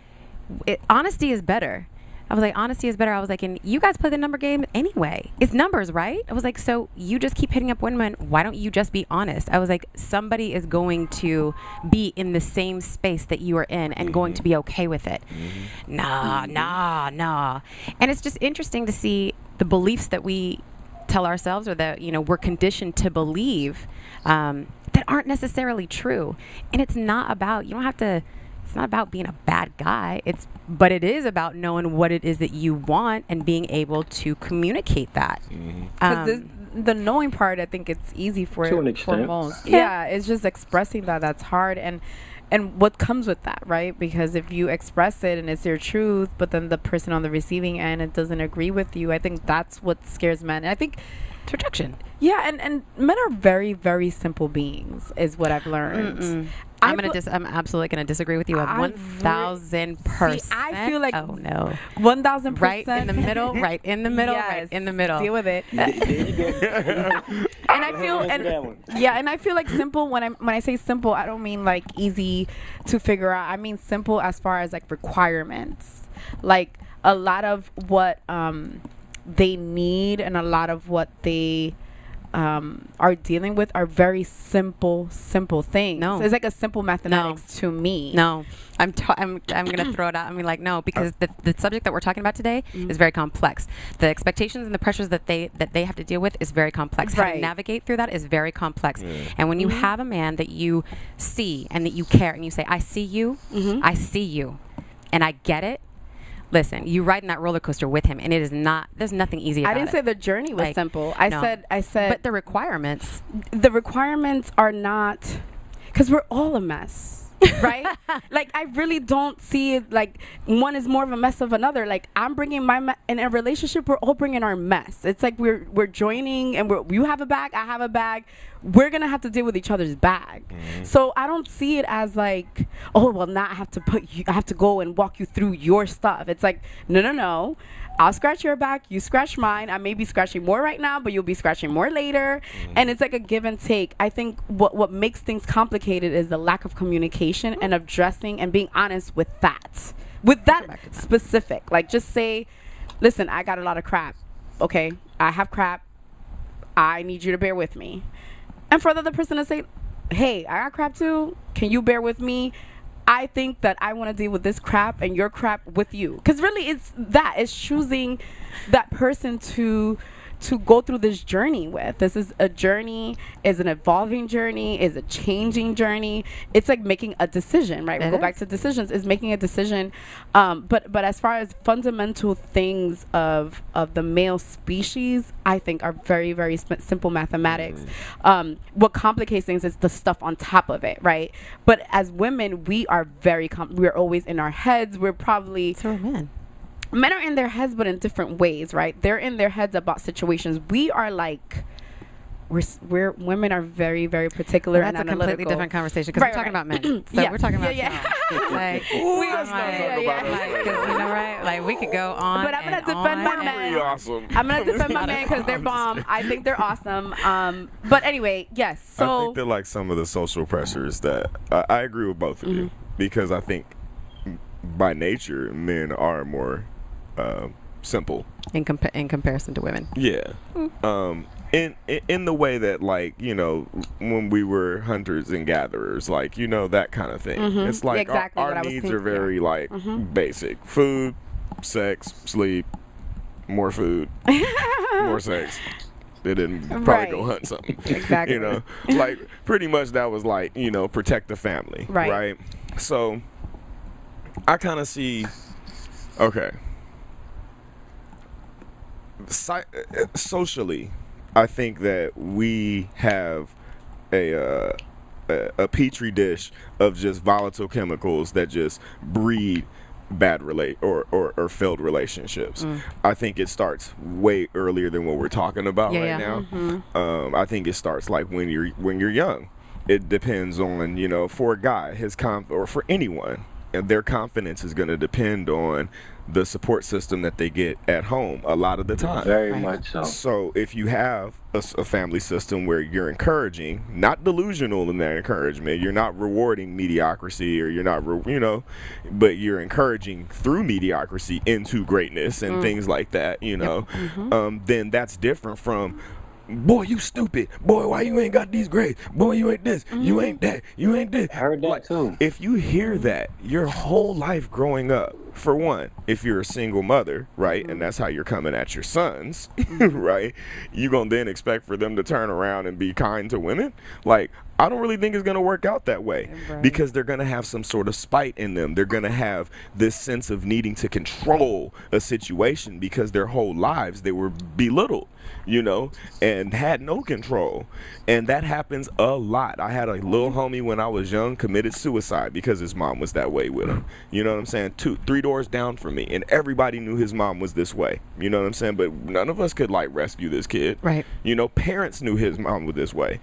Speaker 1: honesty is better. I was like, honesty is better. I was like, and you guys play the number game anyway. It's numbers, right? I was like, so you just keep hitting up women. Why don't you just be honest? I was like, somebody is going to be in the same space that you are in and going to be okay with it. Nah. And it's just interesting to see the beliefs that we tell ourselves, or that, we're conditioned to believe, that aren't necessarily true. And it's not about, it's not about being a bad guy. But it is about knowing what it is that you want and being able to communicate that.
Speaker 5: Because the knowing part, I think it's easy for most. Yeah, it's just expressing that's hard, and what comes with that, right? Because if you express it and it's your truth, but then the person on the receiving end, it doesn't agree with you, I think that's what scares men. And I think
Speaker 1: it's rejection.
Speaker 5: Yeah, and men are very, very simple beings, is what I've learned.
Speaker 1: I'm absolutely gonna disagree with you 1,000%.
Speaker 5: I feel like
Speaker 1: 1,000%. Right in the middle. Right in the middle.
Speaker 5: Yes,
Speaker 1: right in the middle.
Speaker 5: Deal with it. And I feel like simple. When I say simple, I don't mean easy to figure out. I mean simple as far as requirements. A lot of what they need and a lot of what they are dealing with are very simple things.
Speaker 1: No,
Speaker 5: it's a simple mathematics to me.
Speaker 1: No, I'm gonna throw it out. I mean, no, because the subject that we're talking about today is very complex. The expectations and the pressures that they have to deal with is very complex. How to navigate through that is very complex. And when you have a man that you see and that you care, and you say, I see you, I see you, and I get it. Listen, you ride in that roller coaster with him, and it is not. There's nothing easy about it.
Speaker 5: I didn't say the journey was simple. I said.
Speaker 1: But the requirements.
Speaker 5: The requirements are not, because we're all a mess. Right? I really don't see it one is more of a mess of another. I'm bringing my in a relationship, we're all bringing our mess. It's we're joining, and you have a bag, I have a bag. We're gonna have to deal with each other's bag. So I don't see it as oh well, now I have to go and walk you through your stuff. It's no. I'll scratch your back, you scratch mine. I may be scratching more right now, but you'll be scratching more later. And it's a give and take. I think what makes things complicated is the lack of communication and addressing and being honest with that. With that specific. Just say, listen, I got a lot of crap. Okay, I have crap. I need you to bear with me. And for the other person to say, hey, I got crap too. Can you bear with me? I think that I want to deal with this crap and your crap with you. Because really it's choosing that person to go through this journey with. This is a journey, is an evolving journey, is a changing journey. It's making a decision, right? We go back to decisions, is making a decision. But as far as fundamental things of the male species, I think are very, very simple mathematics. What complicates things is the stuff on top of it, right? But as women, we are we're always in our heads. We're probably...
Speaker 1: So are men.
Speaker 5: Men are in their heads, but in different ways, right? They're in their heads about situations. We are we're women are very, very particular and analytical.
Speaker 1: That's a completely different conversation because we're talking about men. So we're talking about we could go on.
Speaker 5: But I'm gonna defend my men.
Speaker 4: Awesome.
Speaker 5: I'm gonna defend my men because they're bomb. I think they're awesome. But anyway, yes. So
Speaker 4: I think they're some of the social pressures that I agree with both of you, because I think by nature men are more simple
Speaker 1: in comparison to women.
Speaker 4: Yeah. in the way that, like, you know, when we were hunters and gatherers, like, you know, that kind of thing. It's like
Speaker 2: Exactly
Speaker 4: our
Speaker 2: what I was
Speaker 4: needs are
Speaker 2: thinking.
Speaker 4: very like basic: food, sex, sleep, more food, more sex. They didn't probably go hunt something.
Speaker 2: Exactly.
Speaker 4: You know, like, pretty much that was like, you know, protect the family.
Speaker 2: Right.
Speaker 4: So I kind of see, okay, socially, I think that we have a petri dish of just volatile chemicals that just breed bad or failed relationships. I think it starts way earlier than what we're talking about now. I think it starts like when you're young. It depends on, you know, for a guy, or for anyone, and their confidence is going to depend on the support system that they get at home a lot of the time.
Speaker 3: Very much so.
Speaker 4: So if you have a family system where you're encouraging, not delusional in that encouragement, you're not rewarding mediocrity, or you're not, you know, but you're encouraging through mediocrity into greatness and things like that, you know, then that's different from, boy, you stupid. Boy, why you ain't got these grades? Boy, you ain't this. You ain't that. You ain't this.
Speaker 3: I heard that too.
Speaker 4: If you hear that your whole life growing up, for one, if you're a single mother, right, and that's how you're coming at your sons, right, you gonna then expect for them to turn around and be kind to women? Like, I don't really think it's going to work out that way, because they're going to have some sort of spite in them. They're going to have this sense of needing to control a situation because their whole lives they were belittled, you know, and had no control. And that happens a lot. I had a little homie when I was young committed suicide because his mom was that way with him. You know what I'm saying? 3 doors down from me, and everybody knew his mom was this way. You know what I'm saying? But none of us could like rescue this kid.
Speaker 1: Right.
Speaker 4: You know, parents knew his mom was this way.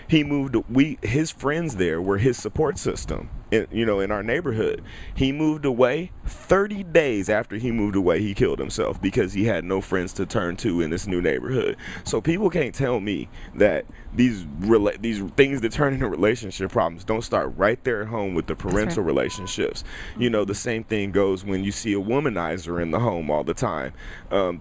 Speaker 4: He moved. His friends there were his support system. In our neighborhood, he moved away. 30 days after he moved away, he killed himself because he had no friends to turn to in this new neighborhood. So people can't tell me that these things that turn into relationship problems don't start right there at home with the parental relationships. You know, the same thing goes when you see a womanizer in the home all the time. I'm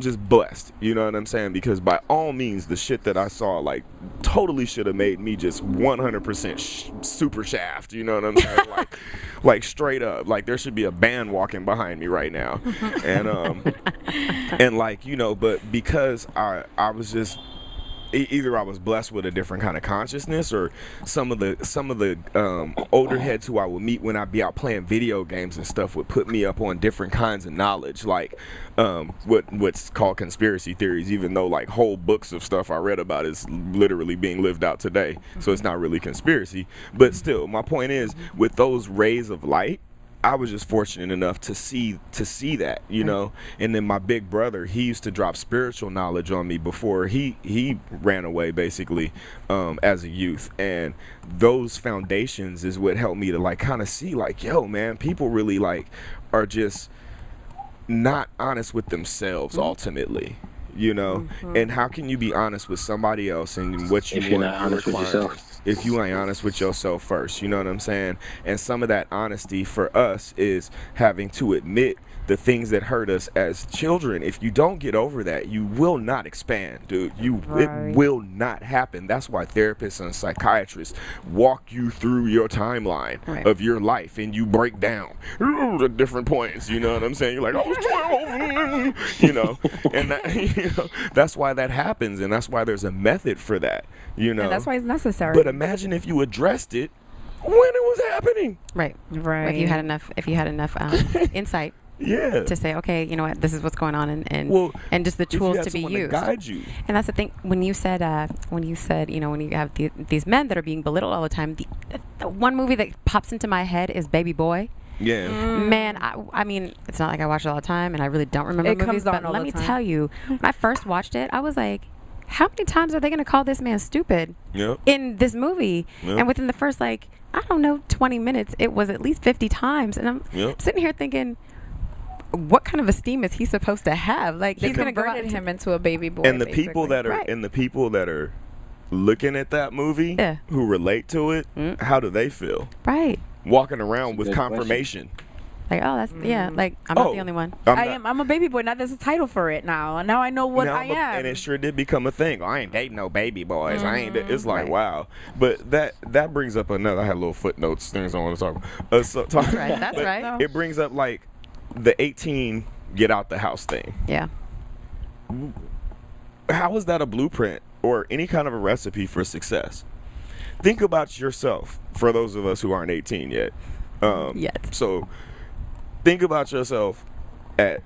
Speaker 4: just blessed, you know what I'm saying? Because by all means, the shit that I saw, like, totally should have made me just 100% super shaft, you know what I'm saying? like straight up, like there should be a band walking behind me right now, and like, you know, but because I was just. Either I was blessed with a different kind of consciousness, or some of the older heads who I would meet when I'd be out playing video games and stuff would put me up on different kinds of knowledge, like what's called conspiracy theories, even though like whole books of stuff I read about is literally being lived out today, so it's not really conspiracy. But still, my point is, with those rays of light, I was just fortunate enough to see that, you know. And then my big brother, he used to drop spiritual knowledge on me before he ran away, basically, as a youth. And those foundations is what helped me to like kind of see like, yo, man, people really like are just not honest with themselves ultimately. You know, and how can you be honest with somebody else and what you
Speaker 3: if you're not honest with yourself?
Speaker 4: If you ain't honest with yourself first, you know what I'm saying? And some of that honesty for us is having to admit the things that hurt us as children. If you don't get over that, you will not expand, dude. It will not happen. That's why therapists and psychiatrists walk you through your timeline of your life, and you break down at different points. You know what I'm saying? You're like, I was 12, you know, and that, you know, that's why that happens, and that's why there's a method for that. You know,
Speaker 2: and that's why it's necessary.
Speaker 4: But imagine if you addressed it when it was happening.
Speaker 1: Right. If you had enough insight.
Speaker 4: Yeah.
Speaker 1: To say, okay, you know what, this is what's going on, and just the tools to be used.
Speaker 4: To guide you.
Speaker 1: And that's the thing. When you said, you know, when you have these men that are being belittled all the time, the one movie that pops into my head is Baby Boy.
Speaker 4: Yeah.
Speaker 1: Man, I mean, it's not like I watch it all the time, and I really don't remember movies. But let me tell you, when I first watched it, I was like, how many times are they going to call this man stupid in this movie? And within the first, like, I don't know, 20 minutes, it was at least 50 times. And I'm sitting here thinking, what kind of esteem is he supposed to have? Like, he's going to convert
Speaker 2: him into a baby boy.
Speaker 4: And the people that are looking at that movie who relate to it, how do they feel?
Speaker 1: Right.
Speaker 4: Walking around with confirmation.
Speaker 1: Like, oh, that's like I'm not the only one.
Speaker 5: I'm a baby boy. Now there's a title for it now. Now I know what I am.
Speaker 4: And it sure did become a thing. I ain't dating no baby boys. I ain't. It's like wow. But that brings up another. I had little footnotes things I want to talk about.
Speaker 1: That's right. That's right.
Speaker 4: It brings up like the 18 get out the house thing.
Speaker 1: Yeah.
Speaker 4: How is that a blueprint or any kind of a recipe for success? Think about yourself. For those of us who aren't 18 yet.
Speaker 1: Yet.
Speaker 4: So. Think about yourself at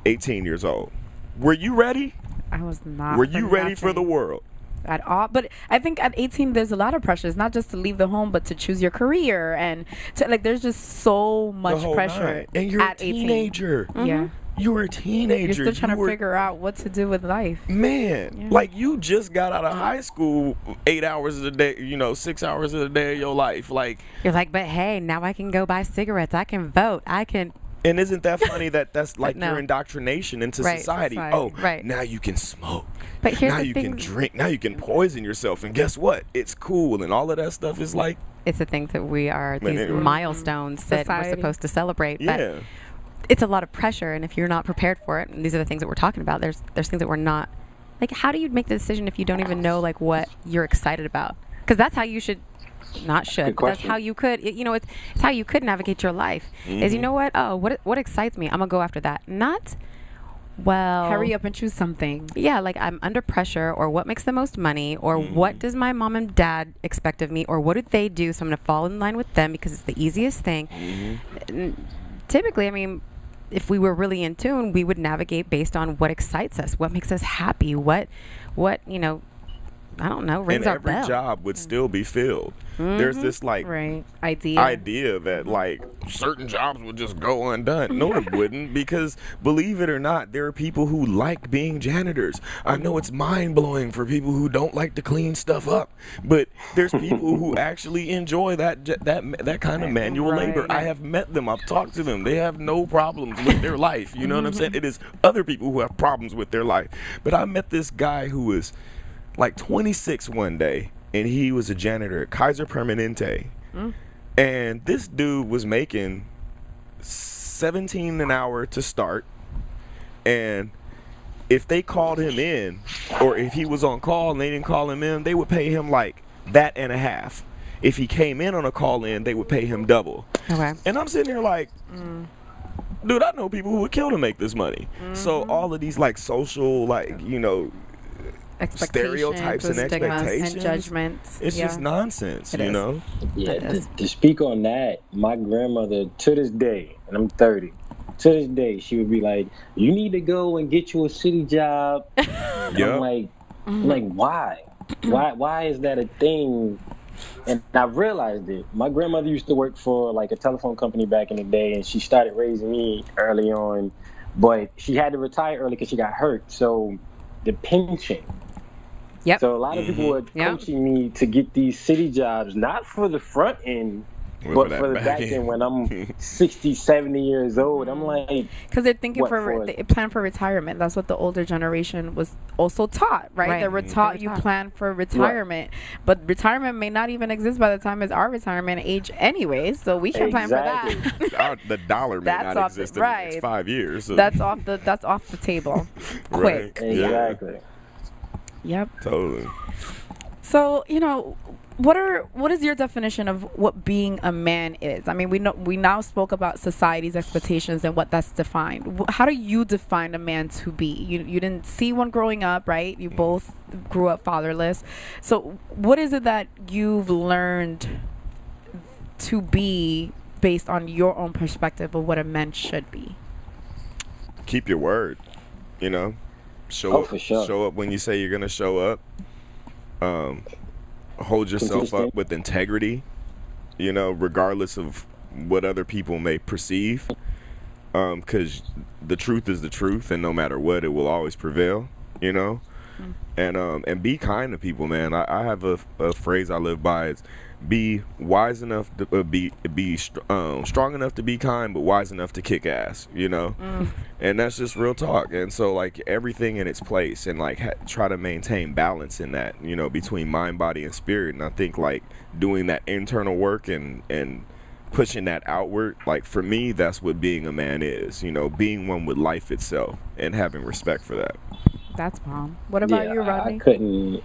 Speaker 4: 18 years old. Were you ready?
Speaker 5: I was not.
Speaker 4: Were you ready for the world?
Speaker 5: At all? But I think at 18 there's a lot of pressures, not just to leave the home, but to choose your career and to, like, there's just so much pressure.
Speaker 4: And you're
Speaker 5: at
Speaker 4: a teenager.
Speaker 5: 18. Yeah.
Speaker 4: You were a teenager.
Speaker 5: You're still trying to figure out what to do with life.
Speaker 4: Man, like you just got out of high school 8 hours a day, 6 hours a day of your life. Like
Speaker 1: you're like, but hey, now I can go buy cigarettes. I can vote. I can.
Speaker 4: And isn't that funny that's like your indoctrination into society? Oh, now you can smoke.
Speaker 1: But here's
Speaker 4: now
Speaker 1: the
Speaker 4: you
Speaker 1: thing.
Speaker 4: can drink. Now you can poison yourself. And guess what? It's cool. And all of that stuff is like.
Speaker 1: It's the things that we are, these milestones that we're supposed to celebrate.
Speaker 4: Yeah.
Speaker 1: But it's a lot of pressure, and if you're not prepared for it, and these are the things that we're talking about, there's things that we're not, like, how do you make the decision if you don't even know, like, what you're excited about? Because that's how you should, not should, but that's how you could, it's how you could navigate your life, is, you know what, what excites me? I'm going to go after that. Not, well,
Speaker 5: hurry up and choose something.
Speaker 1: Yeah, like I'm under pressure, or what makes the most money, or what does my mom and dad expect of me, or what do they do, so I'm going to fall in line with them because it's the easiest thing. Typically, I mean, if we were really in tune, we would navigate based on what excites us, what makes us happy, what I don't know, rings our bell.
Speaker 4: And every job would still be filled. There's this idea that like certain jobs would just go undone. No, it wouldn't, because believe it or not, there are people who like being janitors. I know it's mind blowing for people who don't like to clean stuff up, but there's people who actually enjoy that kind of manual labor. I have met them. I've talked to them. They have no problems with their life. You know what I'm saying? It is other people who have problems with their life. But I met this guy who was like 26 one day, and he was a janitor at Kaiser Permanente. And this dude was making $17 an hour to start, and if they called him in, or if he was on call and they didn't call him in, they would pay him like that and a half. If he came in on a call in, they would pay him double.
Speaker 1: Okay.
Speaker 4: And I'm sitting there like, dude, I know people who would kill to make this money. So all of these like social, like, stereotypes and expectations
Speaker 5: and judgments.
Speaker 4: It's just nonsense, know?
Speaker 3: Yeah, to speak on that, my grandmother, to this day, and I'm 30, to this day, she would be like, you need to go and get you a city job. I'm like, why? Why is that a thing? And I realized it. My grandmother used to work for like a telephone company back in the day, and she started raising me early on, but she had to retire early because she got hurt. So the pension.
Speaker 1: Yep.
Speaker 3: So a lot of people were coaching me to get these city jobs, not for the front end, but for the back end when I'm 60, 70 years old. I'm like...
Speaker 5: Because they're thinking they plan for retirement. That's what the older generation was also taught, right? They were taught you plan for retirement. Right. But retirement may not even exist by the time it's our retirement age anyway, so we can plan for that.
Speaker 4: The dollar may not exist in the next 5 years. So.
Speaker 5: That's off the table. Quick.
Speaker 3: Exactly.
Speaker 5: Yep.
Speaker 4: Totally.
Speaker 5: So, what is your definition of what being a man is? I mean, we now spoke about society's expectations and what that's defined. How do you define a man to be? You didn't see one growing up, right? You both grew up fatherless. So, what is it that you've learned to be based on your own perspective of what a man should be?
Speaker 4: Keep your word, Show up,
Speaker 3: for sure.
Speaker 4: Show up when you say you're gonna show up. Hold yourself up with integrity, regardless of what other people may perceive. Because the truth is the truth, and no matter what, it will always prevail. And be kind to people, man. I have a phrase I live by. It's be wise enough to be strong enough to be kind, but wise enough to kick ass, and that's just real talk. And so like everything in its place, and like try to maintain balance in that, between mind, body, and spirit. And I think like doing that internal work and pushing that outward. Like for me, that's what being a man is. You know, being one with life itself and having respect for that.
Speaker 5: That's bomb. What about you, Rodney?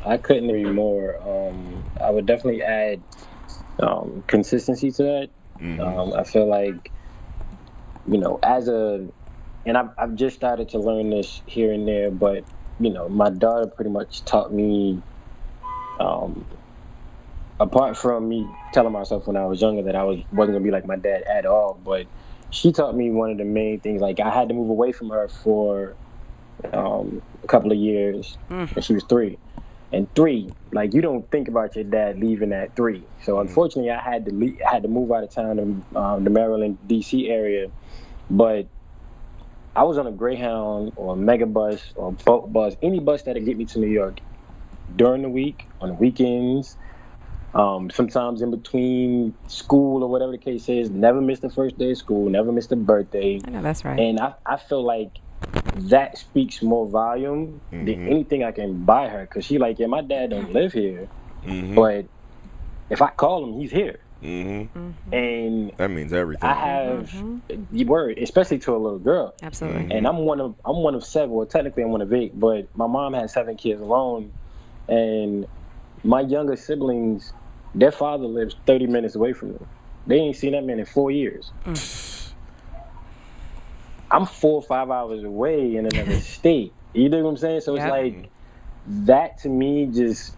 Speaker 3: I couldn't agree more. I would definitely add consistency to that. I feel like, you know, and I've just started to learn this here and there, but you know, my daughter pretty much taught me, apart from me telling myself when I was younger that I wasn't gonna be like my dad at all, but she taught me one of the main things. Like I had to move away from her for a couple of years, and she was 3. And 3, like you don't think about your dad leaving at 3. So unfortunately, I had to move out of town to the Maryland, D.C. area, but I was on a Greyhound or a Mega Bus or a boat bus, any bus that'd get me to New York during the week, on the weekends, sometimes in between school or whatever the case is. Never missed the first day of school, never missed a birthday.
Speaker 1: I know that's right.
Speaker 3: And I feel like that speaks more volume than anything I can buy her, because she like, yeah, my dad don't live here, but if I call him, he's here. And
Speaker 4: that means everything.
Speaker 3: I have the word, especially to a little girl.
Speaker 1: Absolutely.
Speaker 3: And I'm one of 7. Well, technically I'm one of 8, but my mom had 7 kids alone, and my younger siblings, their father lives 30 minutes away from them. They ain't seen that man in 4 years. I'm 4 or 5 hours away in another state. You know what I'm saying? So it's like that to me just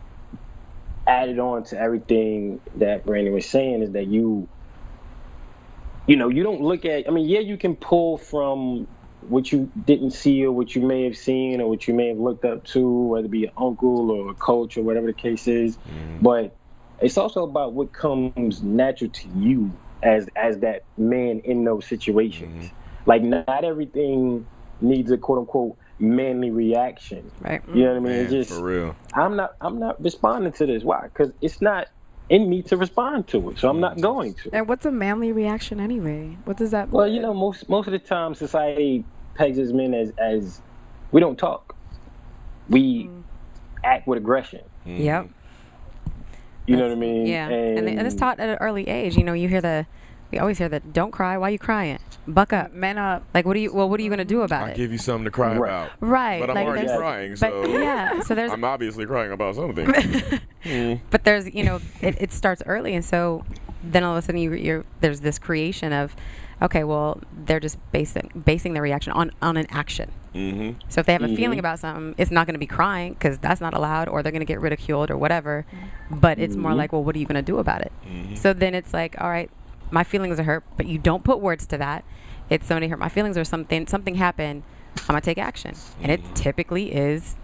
Speaker 3: added on to everything that Brandon was saying, is that you know, you don't look at, I mean, yeah, you can pull from what you didn't see or what you may have seen or what you may have looked up to, whether it be an uncle or a coach or whatever the case is, but it's also about what comes natural to you as that man in those situations. Like not everything needs a quote unquote manly reaction. Right. You know what I mean?
Speaker 4: Man,
Speaker 3: it's just,
Speaker 4: for real.
Speaker 3: I'm not responding to this. Why? Because it's not in me to respond to it, so I'm not going to.
Speaker 5: And what's a manly reaction anyway? What does that mean?
Speaker 3: Well, you know, most of the time society pegs us men as we don't talk. We act with aggression.
Speaker 1: Yep.
Speaker 3: You know what I mean?
Speaker 1: Yeah. And it's taught at an early age. You know, we always hear that, don't cry, why are you crying? Buck up. Man up. Like, what are you going to do about it?
Speaker 4: I'll give you something to cry about.
Speaker 1: Right.
Speaker 4: But I'm
Speaker 1: like
Speaker 4: already crying, so
Speaker 1: so there's,
Speaker 4: I'm obviously crying about something.
Speaker 1: But there's, you know, it starts early, and so then all of a sudden there's this creation of, okay, well, they're just basing their reaction on an action. So if they have a feeling about something, it's not going to be crying, because that's not allowed, or they're going to get ridiculed or whatever. But it's more like, well, what are you going to do about it? So then it's like, all right, my feelings are hurt, but you don't put words to that. It's somebody hurt my feelings, or something happened, I'm going to take action. And it typically is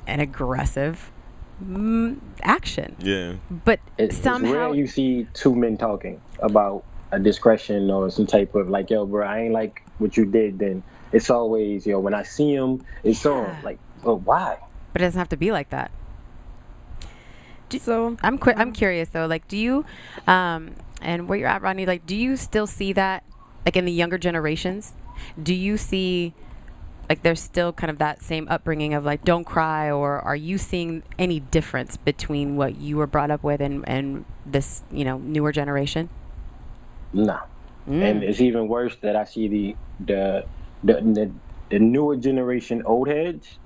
Speaker 1: an aggressive action. Yeah. But somehow,
Speaker 3: it's rare you see 2 men talking about a discretion or some type of like, yo, bro, I ain't like what you did. Then it's always, yo, when I see him, it's on like, oh, why?
Speaker 1: But it doesn't have to be like that. So I'm curious though, like, do you, and where you're at, Rodney, like, do you still see that, like, in the younger generations? Do you see, like, there's still kind of that same upbringing of, like, don't cry, or are you seeing any difference between what you were brought up with and this, you know, newer generation?
Speaker 3: No. And it's even worse that I see the newer generation old heads,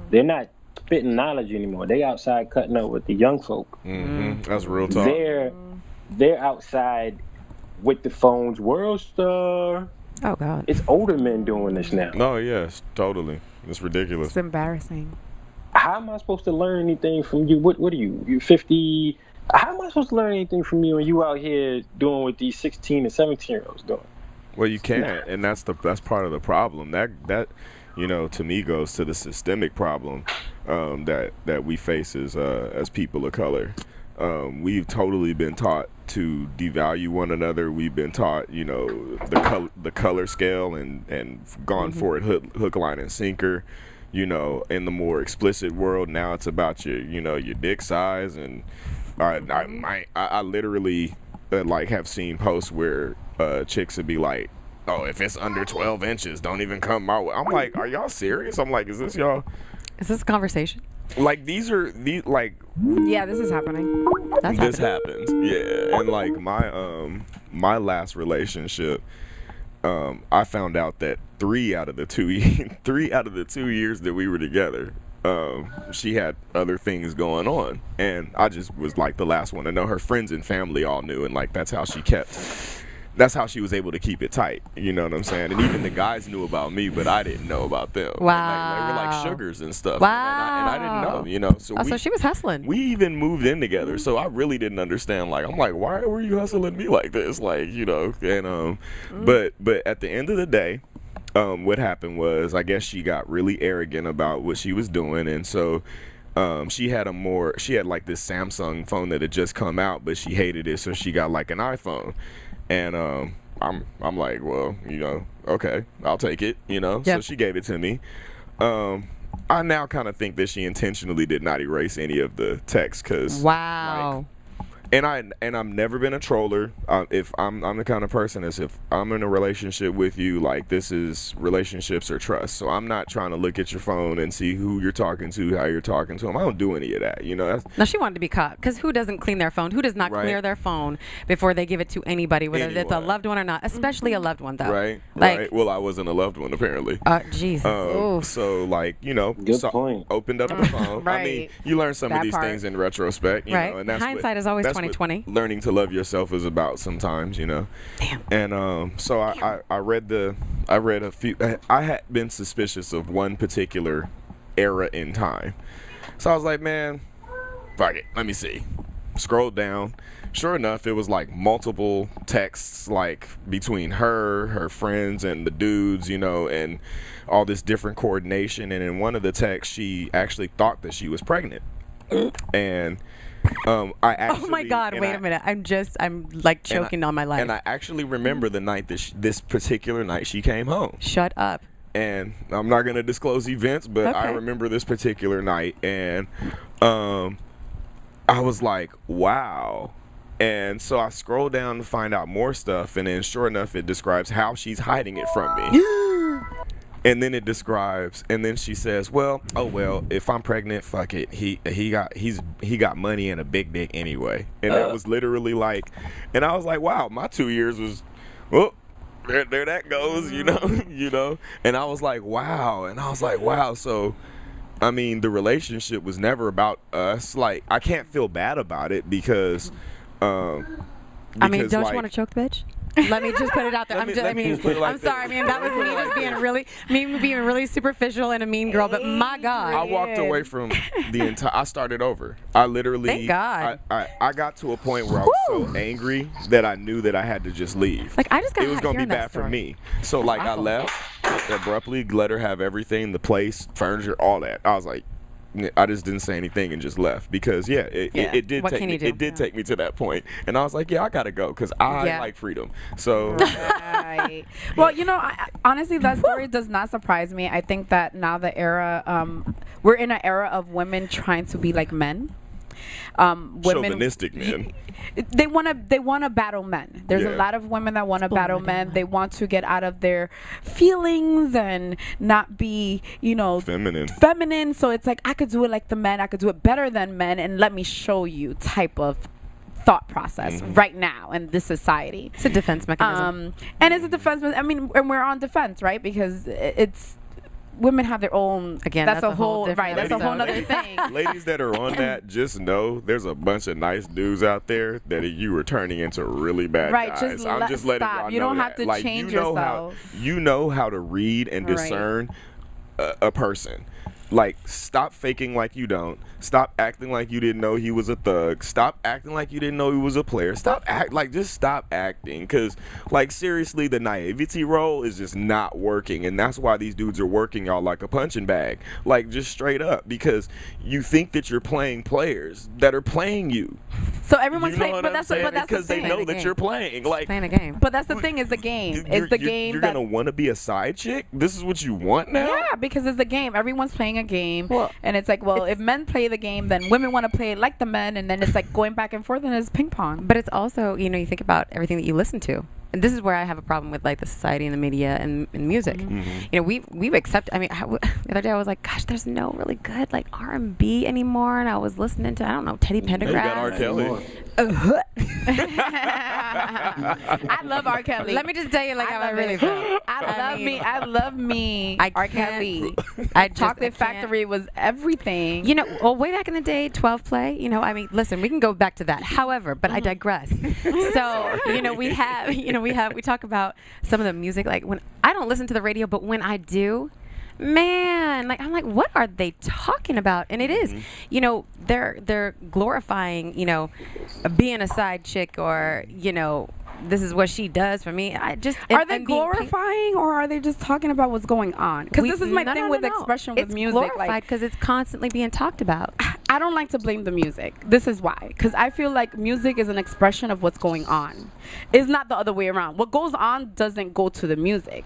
Speaker 3: they're not spitting knowledge anymore. They outside cutting up with the young folk.
Speaker 4: That's real talk.
Speaker 3: They're outside with the phones. World Star.
Speaker 1: Oh God.
Speaker 3: It's older men doing this now.
Speaker 4: No, yes, totally. It's ridiculous.
Speaker 5: It's embarrassing.
Speaker 3: How am I supposed to learn anything from you? What are you? You're 50. How am I supposed to learn anything from you when you out here doing what these 16 and 17-year-olds doing?
Speaker 4: Well, you can't, and that's part of the problem. That you know, to me, goes to the systemic problem that we face as people of color. We've totally been taught to devalue one another. We've been taught, you know, the color scale and gone for it hook, line, and sinker. You know, in the more explicit world, now it's about your dick size, and I literally like have seen posts where chicks would be like, oh, if it's under 12 inches, don't even come my way. I'm like, are y'all serious? I'm like, is this a
Speaker 1: conversation?
Speaker 4: Like, yeah,
Speaker 5: this is happening.
Speaker 4: This happens, yeah. And like my my last relationship, I found out that 3 out of the 2 years that we were together, she had other things going on, and I just was like the last one to know. Her friends and family all knew, and like that's how she was able to keep it tight. You know what I'm saying? And even the guys knew about me, but I didn't know about them.
Speaker 1: Wow.
Speaker 4: And they were like sugars and stuff.
Speaker 1: Wow.
Speaker 4: And I didn't know, you know.
Speaker 1: So she was hustling.
Speaker 4: We even moved in together, so I really didn't understand. Like, I'm like, why were you hustling me like this? Like, you know. And but at the end of the day, what happened was, I guess she got really arrogant about what she was doing, and so she had like this Samsung phone that had just come out, but she hated it, so she got like an iPhone. And I'm like, well, you know, okay, I'll take it, you know.
Speaker 1: Yep.
Speaker 4: So she gave it to me. I now kind of think that she intentionally did not erase any of the text, because
Speaker 1: wow.
Speaker 4: And I've never been a troller. If I'm the kind of person as if I'm in a relationship with you, like, this is relationships or trust. So I'm not trying to look at your phone and see who you're talking to, how you're talking to them. I don't do any of that. You know.
Speaker 1: Now she wanted to be caught, because who doesn't clean their phone? Who does not clear their phone before they give it to anybody, whether it's a loved one or not? Especially a loved one, though.
Speaker 4: Right.
Speaker 1: Like,
Speaker 4: right. Well, I wasn't a loved one apparently.
Speaker 1: Jesus.
Speaker 4: So like, you know,
Speaker 3: Good point.
Speaker 4: Opened up the phone.
Speaker 2: Right.
Speaker 4: I mean, you learn some of these
Speaker 2: part.
Speaker 4: things in retrospect. You know, and that's
Speaker 1: Hindsight is always 20/20.
Speaker 4: Learning to love yourself is about sometimes, you know.
Speaker 1: Damn.
Speaker 4: And so I read a few. I had been suspicious of one particular era in time, so I was like, man, fuck it, let me see. Scrolled down. Sure enough, it was like multiple texts, like between her friends and the dudes, you know, and all this different coordination. And in one of the texts, she actually thought that she was pregnant. And I actually,
Speaker 1: oh my God! Wait a minute. I'm like choking on my life.
Speaker 4: And I actually remember the night that this particular night she came home.
Speaker 1: Shut up.
Speaker 4: And I'm not gonna disclose events, but
Speaker 1: Okay.
Speaker 4: I remember this particular night, and I was like, wow. And so I scrolled down to find out more stuff, and then sure enough, it describes how she's hiding it from me. And then it describes, and then she says, well, if I'm pregnant, fuck it. He got money and a big dick anyway. And that was literally like, and I was like, wow, my 2 years was, well, there that goes, you know. And I was like, wow. So, I mean, the relationship was never about us. Like, I can't feel bad about it because
Speaker 1: I mean, don't
Speaker 4: like,
Speaker 1: you want to choke the bitch? Let me just put it out there. I'm sorry. I mean, that was me just being really superficial and a mean girl. But my God,
Speaker 4: I walked away from the entire. I started over. I literally.
Speaker 1: Thank God.
Speaker 4: I got to a point where I was so angry that I knew that I had to just leave.
Speaker 1: Like, I just got
Speaker 4: it was gonna be
Speaker 1: hearing that
Speaker 4: bad for
Speaker 1: story.
Speaker 4: me. So like I left abruptly, let her have everything, the place, furniture, all that. I was like, I just didn't say anything and just left because it did
Speaker 1: What
Speaker 4: take
Speaker 1: can
Speaker 4: me.
Speaker 1: you do?
Speaker 4: It did take me to that point, and I was like, yeah, I gotta go because I like freedom. So
Speaker 2: Right. Well, you know, honestly, that story does not surprise me. I think that now the era, we're in an era of women trying to be like men. Women,
Speaker 4: chauvinistic men.
Speaker 2: They want to battle men. There's a lot of women that want to battle men. They want to get out of their feelings and not be, you know, feminine. So it's like, I could do it like the men. I could do it better than men, and let me show you type of thought process right now in this society.
Speaker 1: It's a defense mechanism.
Speaker 2: And it's a defense. I mean, and we're on defense, right? Because it's women have their own.
Speaker 1: Again,
Speaker 2: that's a whole
Speaker 1: different
Speaker 2: That's a whole
Speaker 1: episode.
Speaker 2: other thing.
Speaker 4: Ladies that are on that, just know there's a bunch of nice dudes out there that you are turning into really bad guys.
Speaker 2: Just
Speaker 4: I'm just letting
Speaker 2: stop.
Speaker 4: y'all
Speaker 2: You
Speaker 4: know
Speaker 2: don't have
Speaker 4: that.
Speaker 2: to
Speaker 4: Like,
Speaker 2: change
Speaker 4: you know
Speaker 2: yourself.
Speaker 4: you know how to read and discern a person. Like, stop faking like you don't. Stop acting like you didn't know he was a thug. Stop acting like you didn't know he was a player. Just stop acting. Because, like, seriously, the naivety role is just not working. And that's why these dudes are working y'all like a punching bag. Like, just straight up. Because you think that you're playing players that are playing you.
Speaker 2: So everyone's
Speaker 4: You know
Speaker 2: playing,
Speaker 4: what
Speaker 2: but
Speaker 4: I'm
Speaker 2: that's
Speaker 4: saying?
Speaker 2: the
Speaker 4: Because they
Speaker 2: thing.
Speaker 4: know that you're playing. Like,
Speaker 1: Playing a game.
Speaker 2: But that's the thing, is the game. It's the game
Speaker 4: You're
Speaker 2: that
Speaker 4: going to want to be a side chick? This is what you want now?
Speaker 2: Yeah, because it's the game. Everyone's playing a game. And it's like, well, if men play the game, then women want to play it like the men, and then it's like going back and forth, and it's ping pong.
Speaker 1: But it's also, you know, you think about everything that you listen to. And this is where I have a problem with, like, the society and the media and music. You know, we've accepted. I mean, the other day I was like, gosh, there's no really good, like, R&B anymore. And I was listening to, I don't know, Teddy Pendergrass.
Speaker 4: You got R. Kelly.
Speaker 2: I love R. Kelly.
Speaker 1: Let me just tell you like how I really feel.
Speaker 2: I love me. R. Kelly. Chocolate Factory was everything.
Speaker 1: You know, well, way back in the day, 12 play. You know, I mean, listen, we can go back to that. However, but I digress. So, you know, we talk about some of the music. Like when I don't listen to the radio, but when I do, man, like I'm like, what are they talking about? And it is, you know, they're glorifying, you know, being a side chick, or, you know, this is what she does for me. I just
Speaker 2: are they glorifying, or are they just talking about what's going on? Because this is my thing with expression with music.
Speaker 1: It's glorified because it's constantly being talked about.
Speaker 2: I don't like to blame the music. This is why. Because I feel like music is an expression of what's going on. It's not the other way around. What goes on doesn't go to the music.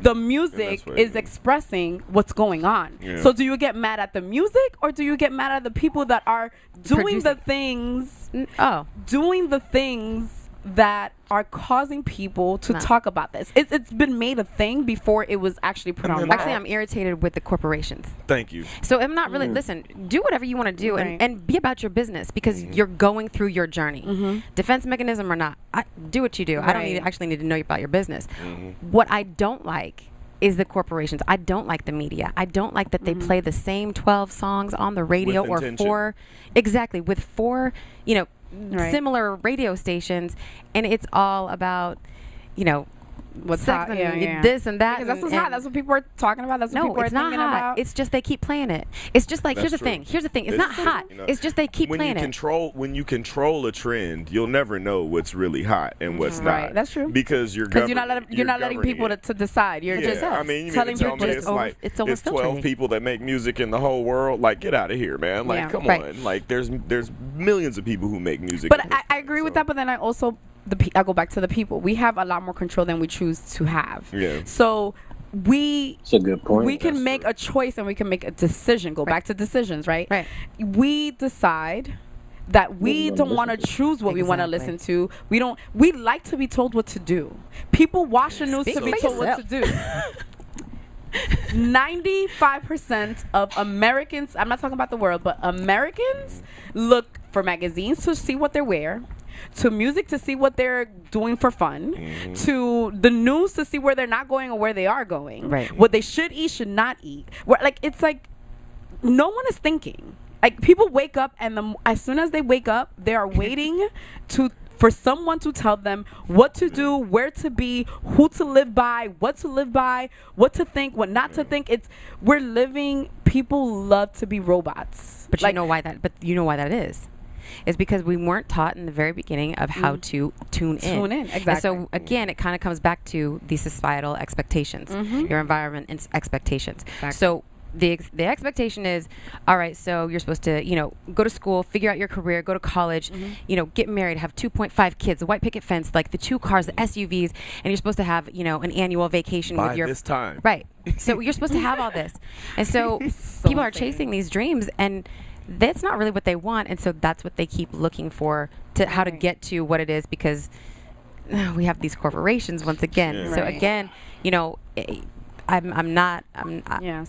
Speaker 2: The music is expressing what's going on. Yeah. So do you get mad at the music, or do you get mad at the people that are doing the things that are causing people to talk about this? It's been made a thing before it was actually put on.
Speaker 1: Actually, I'm irritated with the corporations.
Speaker 4: Thank you.
Speaker 1: So I'm not really, listen, do whatever you want to do, and be about your business, because you're going through your journey. Defense mechanism or not, do what you do. I don't actually need to know about your business. What I don't like is the corporations. I don't like the media. I don't like that they play the same 12 songs on the radio, or with four, you know, similar radio stations, and it's all about, you know,
Speaker 2: what's
Speaker 1: sex and this and that.
Speaker 2: Because that's what's hot. That's what people are talking about. That's what people are thinking about.
Speaker 1: It's just they keep playing it. It's just like, here's the thing. It's not hot. You know, it's just they keep playing it.
Speaker 4: When you control a trend, you'll never know what's really hot and what's not.
Speaker 2: Right, that's true.
Speaker 4: Because you're
Speaker 2: not letting people to decide. You're just telling people
Speaker 4: it's 12 people that make music in the whole world. Like, get out of here, man. Like, come on. Like, there's millions of people who make music.
Speaker 2: But I agree with that. But then I also I go back to the people. We have a lot more control than we choose to have. Yeah. So it's
Speaker 3: a good point.
Speaker 2: We can make a choice, and we can make a decision. Go back to decisions, right?
Speaker 1: Right.
Speaker 2: We decide that we don't want to choose what we want to listen to. We like to be told what to do. People watch the news to be told what to do. 95% of Americans, I'm not talking about the world, but Americans look for magazines to see what they wear, to music to see what they're doing for fun, to the news to see where they're not going or where they are going, what they should eat, should not eat. It's like no one is thinking. Like, people wake up, and as soon as they wake up, they are waiting for someone to tell them what to do, where to be, who to live by, what to think, what not to think. People love to be robots.
Speaker 1: But you know why that is. Is because we weren't taught in the very beginning of how to tune in.
Speaker 2: Exactly.
Speaker 1: And so again, it kind of comes back to the societal expectations, your environment and expectations. Exactly. So the expectation is, all right, so you're supposed to, you know, go to school, figure out your career, go to college, you know, get married, have 2.5 kids, a white picket fence, like the 2 cars, the SUVs, and you're supposed to have, you know, an annual vacation with your
Speaker 4: this time.
Speaker 1: Right. So you're supposed to have all this. And so people are chasing these dreams, and that's not really what they want, and so that's what they keep looking for, to how to get to what it is, because we have these corporations once again. Yeah. So again, you know,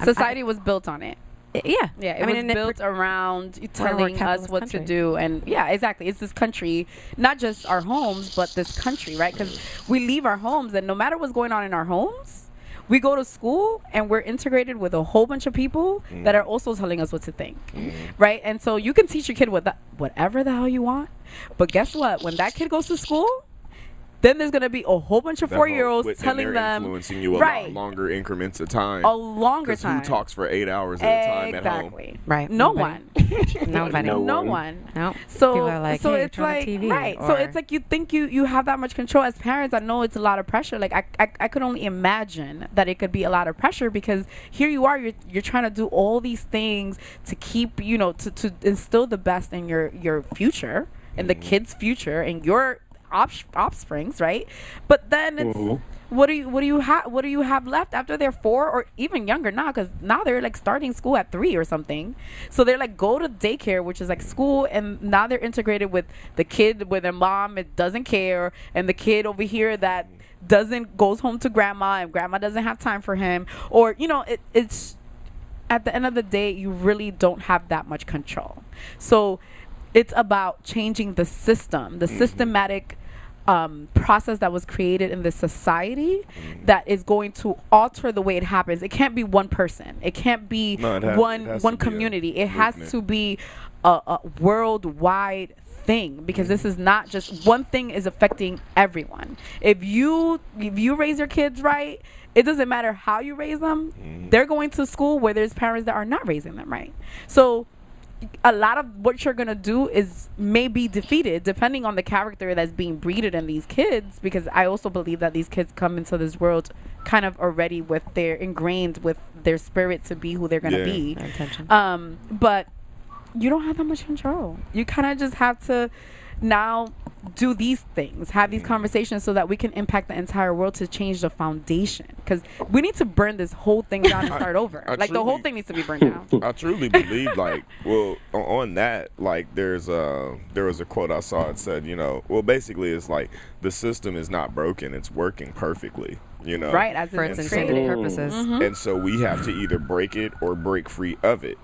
Speaker 2: society was built on it.
Speaker 1: Yeah.
Speaker 2: It was built around telling us what to do. And exactly. It's this country, not just our homes, but this country, right? Because we leave our homes, and no matter what's going on in our homes, we go to school, and we're integrated with a whole bunch of people that are also telling us what to think, right? And so you can teach your kid whatever the hell you want, but guess what? When that kid goes to school, then there's going to be a whole bunch of 4-year-olds telling them,
Speaker 4: influencing you a lot longer increments of time.
Speaker 2: A longer time.
Speaker 4: Who talks for 8 hours at a time at home?
Speaker 2: Exactly.
Speaker 1: Right.
Speaker 2: No one.
Speaker 1: Nobody.
Speaker 2: No one.
Speaker 1: No.
Speaker 2: So
Speaker 1: people are like,
Speaker 2: so
Speaker 1: hey,
Speaker 2: it's like
Speaker 1: TV,
Speaker 2: right. So it's like you think you have that much control as parents. I know it's a lot of pressure. Like I could only imagine that it could be a lot of pressure, because here you are, you're trying to do all these things to keep, you know, to instill the best in your future, and the kids' future, and your offsprings, right? But then it's what do you have left after they're 4 or even younger now? Because now they're like starting school at 3 or something. So they're like go to daycare, which is like school, and now they're integrated with the kid where their mom doesn't care, and the kid over here that goes home to grandma, and grandma doesn't have time for him, or you know, it's at the end of the day, you really don't have that much control. So
Speaker 5: It's about changing the system, the systematic process that was created in this society that is going to alter the way it happens. It can't be one person. It can't be one community. It has to be a worldwide thing, because this is not just one thing is affecting everyone. If you raise your kids right, it doesn't matter how you raise them. They're going to school where there's parents that are not raising them right. So a lot of what you're gonna do may be defeated depending on the character that's being breeded in these kids, because I also believe that these kids come into this world kind of already with their ingrained with their spirit to be who they're gonna be. But you don't have that much control. You kind of just have to now do these things, have these conversations, so that we can impact the entire world to change the foundation, because we need to burn this whole thing down and start over. The whole thing needs to be burned down.
Speaker 4: I truly believe, on that, there was a quote I saw. It said, basically it's like the system is not broken, it's working perfectly.
Speaker 5: Right, as
Speaker 1: for its intended purposes.
Speaker 4: And so we have to either break it or break free of it,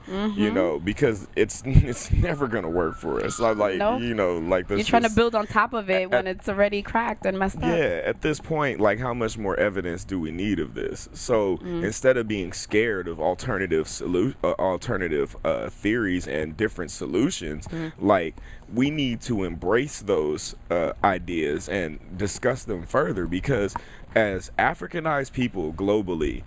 Speaker 4: because it's never gonna work for us.
Speaker 5: You're trying to build on top of it when it's already cracked and messed up.
Speaker 4: Yeah, at this point, how much more evidence do we need of this? So instead of being scared of alternative theories and different solutions, we need to embrace those ideas and discuss them further, because as Africanized people globally,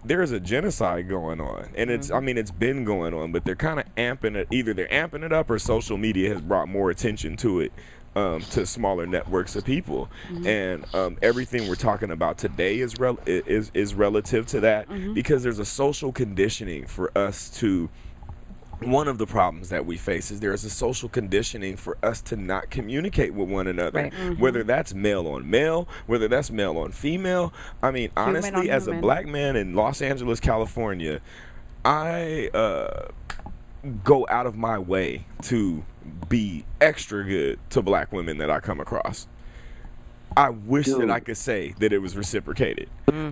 Speaker 4: there's a genocide going on, and it's been going on, but they're kind of amping it. Either they're amping it up, or social media has brought more attention to it, to smaller networks of people. And everything we're talking about today is relative to that, because there's a social conditioning for us to. One of the problems that we face is there is a social conditioning for us to not communicate with one another, whether that's male on male, whether that's male on female. I mean, honestly, as a black man in Los Angeles, California, I go out of my way to be extra good to black women that I come across. I wish that I could say that it was reciprocated.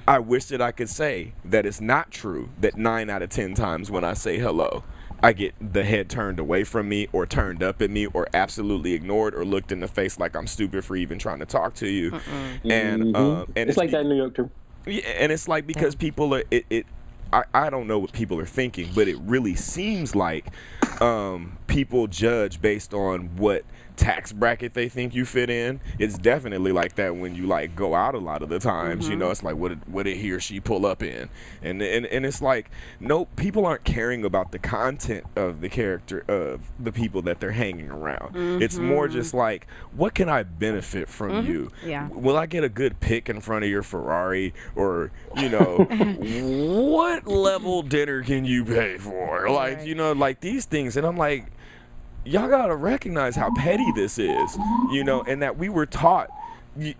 Speaker 4: I wish that I could say that it's not true that 9 out of 10 times when I say hello, I get the head turned away from me, or turned up at me, or absolutely ignored, or looked in the face like I'm stupid for even trying to talk to you. And
Speaker 3: it's like that in New York too.
Speaker 4: Yeah, and it's because people are I don't know what people are thinking, but it really seems like people judge based on what tax bracket they think you fit in. It's definitely like that when you go out a lot of the times. It's like, what did he or she pull up in, and it's like, no, people aren't caring about the content of the character of the people that they're hanging around. It's more just like, what can I benefit from you? Will I get a good pic in front of your Ferrari, or what level dinner can you pay for? These things. And I'm like, y'all gotta recognize how petty this is, and that we were taught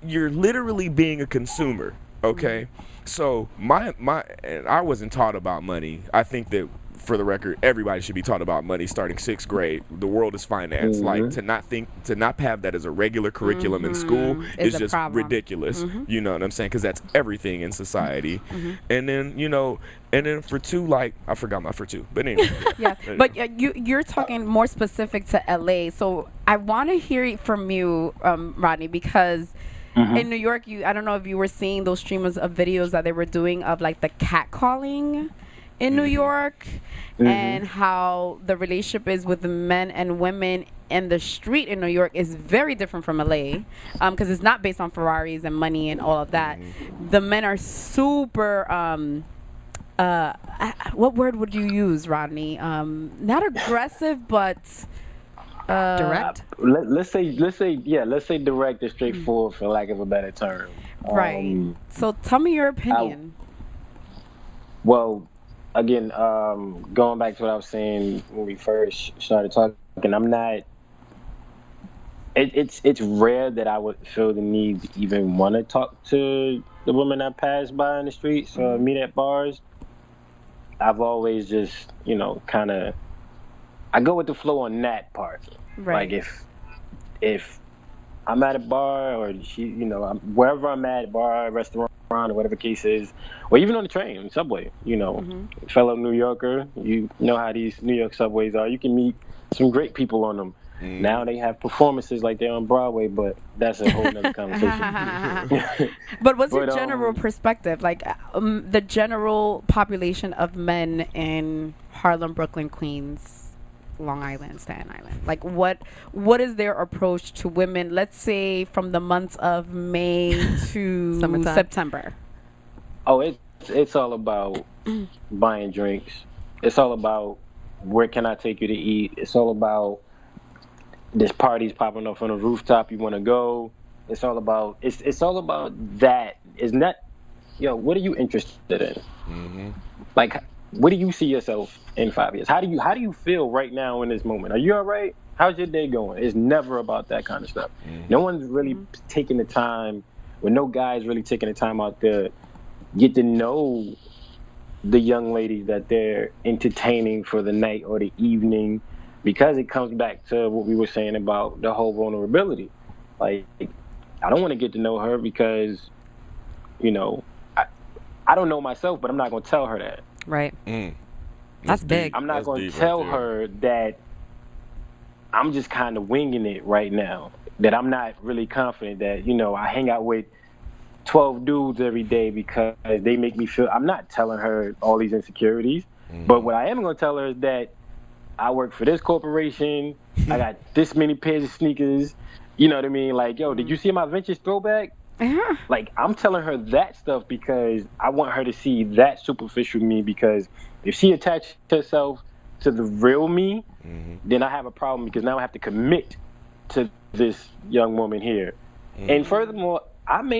Speaker 4: you're literally being a consumer, okay? So and I wasn't taught about money. I think that, for the record, everybody should be taught about money starting 6th grade. The world is finance. To not have that as a regular curriculum in school is just ridiculous. You know what I'm saying? Because that's everything in society. And then for 2, I forgot my for 2. But anyway.
Speaker 5: But you're talking more specific to LA. So I want to hear it from you, Rodney, because in New York, I don't know if you were seeing those streamers of videos that they were doing of the catcalling in New York, and how the relationship is with the men and women in the street in New York is very different from LA, because it's not based on Ferraris and money and all of that. The men are super what word would you use, Rodney? Not aggressive, but
Speaker 1: direct.
Speaker 3: Let's say direct and straightforward, for lack of a better term.
Speaker 5: Right. So tell me your opinion.
Speaker 3: Again, going back to what I was saying when we first started talking, I'm not. It's rare that I would feel the need to even want to talk to the women I pass by in the streets or meet at bars. I've always just, kind of, I go with the flow on that part.
Speaker 5: Right.
Speaker 3: Like if I'm at a bar, or wherever I'm at, bar, restaurant, or whatever the case is, or even on the train, subway, fellow New Yorker, you know how these New York subways are. You can meet some great people on them. Now they have performances like they're on Broadway, but that's a whole other conversation.
Speaker 2: But what's your general perspective? Like the general population of men in Harlem, Brooklyn, Queens, Long Island, Staten Island. Like what is their approach to women, let's say from the months of May to September?
Speaker 3: Oh, it's all about buying drinks. It's all about where can I take you to eat. It's all about this party's popping up on the rooftop. You want to go? It's all about that. It's not, what are you interested in? Mm-hmm. Like, what do you see yourself in 5 years? How do you feel right now in this moment? Are you all right? How's your day going? It's never about that kind of stuff. Mm-hmm. No one's really taking the time, no guy's really taking the time out to get to know the young lady that they're entertaining for the night or the evening. Because it comes back to what we were saying about the whole vulnerability. Like, I don't want to get to know her because, I don't know myself, but I'm not going to tell her that.
Speaker 1: Right. That's big.
Speaker 3: I'm not going to tell her that I'm just kind of winging it right now. That I'm not really confident that, I hang out with 12 dudes every day because they make me feel. I'm not telling her all these insecurities. But what I am going to tell her is that I work for this corporation. I got this many pairs of sneakers. You know what I mean? Like, did you see my Ventures throwback? Uh-huh. Like, I'm telling her that stuff because I want her to see that superficial me, because if she attaches herself to the real me, then I have a problem, because now I have to commit to this young woman here. And furthermore, I'm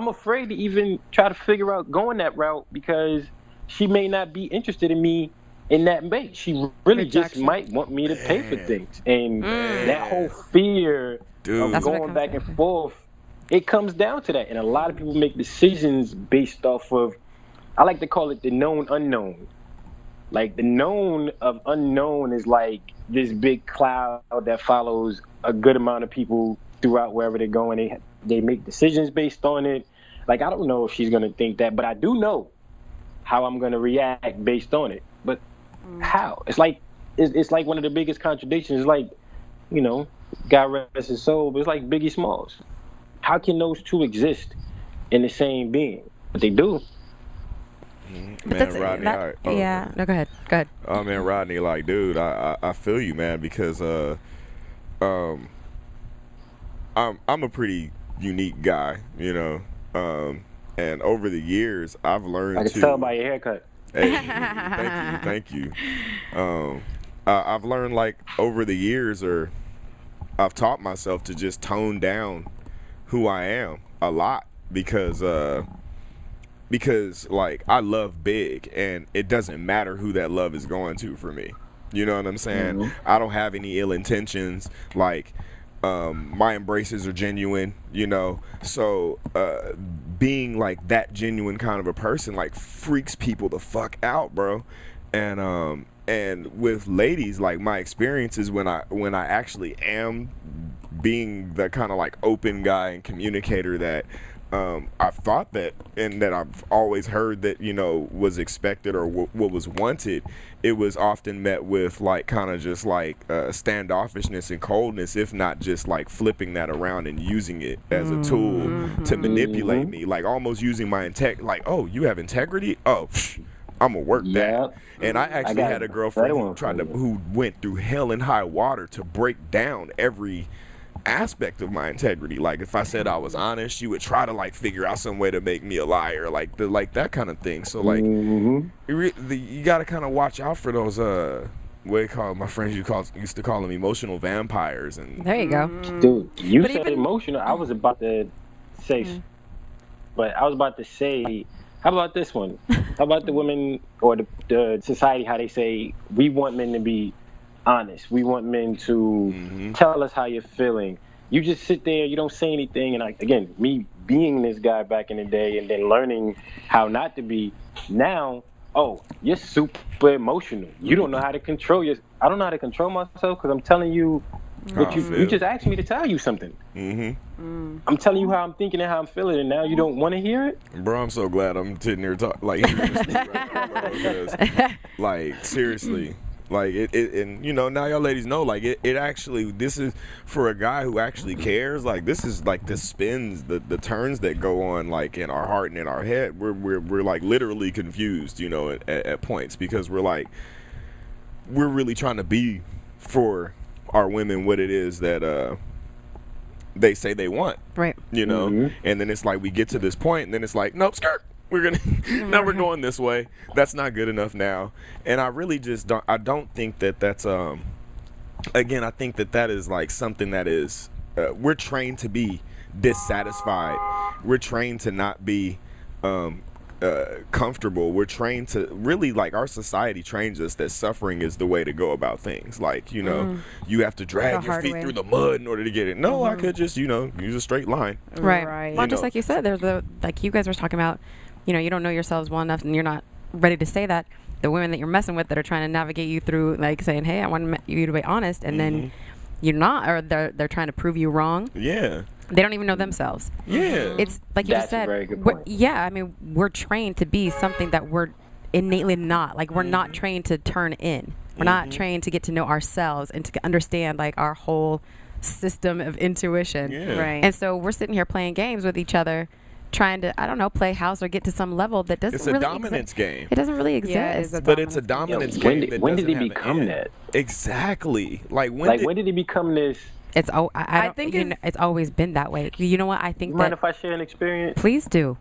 Speaker 3: afraid to even try to figure out going that route, because she may not be interested in me in that way. She really just might want me to pay for things. And that whole fear of going back and forth, it comes down to that. And a lot of people make decisions based off of, I like to call it the known unknown. Like, the known of unknown is like this big cloud that follows a good amount of people throughout wherever they're going. They make decisions based on it. Like, I don't know if she's going to think that, but I do know how I'm going to react based on it. But how? It's like one of the biggest contradictions. It's like, God rest his soul, but it's like Biggie Smalls. How can those two exist in the same being? But they do.
Speaker 4: Man, Rodney,
Speaker 1: no, go ahead.
Speaker 4: Oh man, Rodney, like, dude, I feel you, man, because I'm a pretty unique guy, and over the years I've learned.
Speaker 3: I can tell by your haircut.
Speaker 4: Hey, thank you. I've learned, like, over the years, or I've taught myself to just tone down who I am a lot, because like, I love big, and it doesn't matter who that love is going to for me. You know what I'm saying? I don't have any ill intentions. Like, my embraces are genuine, so being like that genuine kind of a person, like, freaks people the fuck out, bro. And with ladies, like, my experiences when I actually am being the kind of, like, open guy and communicator that I've thought that, and that I've always heard that, was expected, or what was wanted, it was often met with, like, kind of just like standoffishness and coldness, if not just like flipping that around and using it as a tool to manipulate me, like almost using my like, oh, you have integrity? Oh, I'm gonna work that. And I actually had a girlfriend who went through hell and high water to break down every aspect of my integrity. Like, if I said I was honest, she would try to, like, figure out some way to make me a liar, like that kind of thing. So, like, you gotta kind of watch out for those what they call, my friends used to call them emotional vampires. And
Speaker 1: there you go.
Speaker 3: Dude, you said emotional. I was about to say, but I was about to say, how about this one? How about the women, or the society, how they say, we want men to be honest. We want men to tell us how you're feeling. You just sit there, you don't say anything. And again, me being this guy back in the day, and then learning how not to be now. Oh, you're super emotional. You don't know how to control I don't know how to control myself, because I'm telling you what you just asked me to tell you something. I'm telling you how I'm thinking and how I'm feeling, and now you don't want to hear it?
Speaker 4: Bro, I'm so glad I'm sitting here talking, like, hearing this thing right now, bro, because, like, seriously. Like it and you know, now y'all ladies know, like it actually, this is for a guy who actually cares. Like this is like the spins, the turns that go on like in our heart and in our head. We're like literally confused, you know, at points, because we're really trying to be for our women what it is that they say they want,
Speaker 1: right?
Speaker 4: You know, and then it's like we get to this point, and then it's like, nope, skirt. We're gonna now we're going this way. That's not good enough now. And I really just don't think that's again, I think that is like something that is we're trained to be dissatisfied. We're trained to not be comfortable. We're trained to really, like, our society trains us that suffering is the way to go about things. Like, you know, you have to drag your feet through the mud in order to get it. No, I could just, you know, use a straight line.
Speaker 1: Right. Well, just like you said, there's like you guys were talking about, you know, you don't know yourselves well enough and you're not ready to say that. The women that you're messing with that are trying to navigate you through, like, saying, hey, I want you to be honest, and then you're not, or they're trying to prove you wrong.
Speaker 4: Yeah.
Speaker 1: They don't even know themselves.
Speaker 4: Yeah.
Speaker 1: It's like you just said.
Speaker 3: That's a very good point.
Speaker 1: Yeah, I mean, we're trained to be something that we're innately not. Like, we're not trained to turn in. We're not trained to get to know ourselves and to understand, like, our whole system of intuition.
Speaker 4: Yeah.
Speaker 2: Right.
Speaker 1: And so we're sitting here playing games with each other, trying to, I don't know, play house or get to some level that doesn't
Speaker 4: It's
Speaker 1: really
Speaker 4: a dominance game.
Speaker 1: It doesn't really exist.
Speaker 2: Yeah, it's a
Speaker 4: But it's a dominance
Speaker 3: When
Speaker 4: game.
Speaker 3: when did it become that?
Speaker 4: Exactly. Like,
Speaker 3: When did it become this?
Speaker 1: It's I think it's always been that way. You know what? I think
Speaker 3: Mind if I share an experience?
Speaker 1: Please do.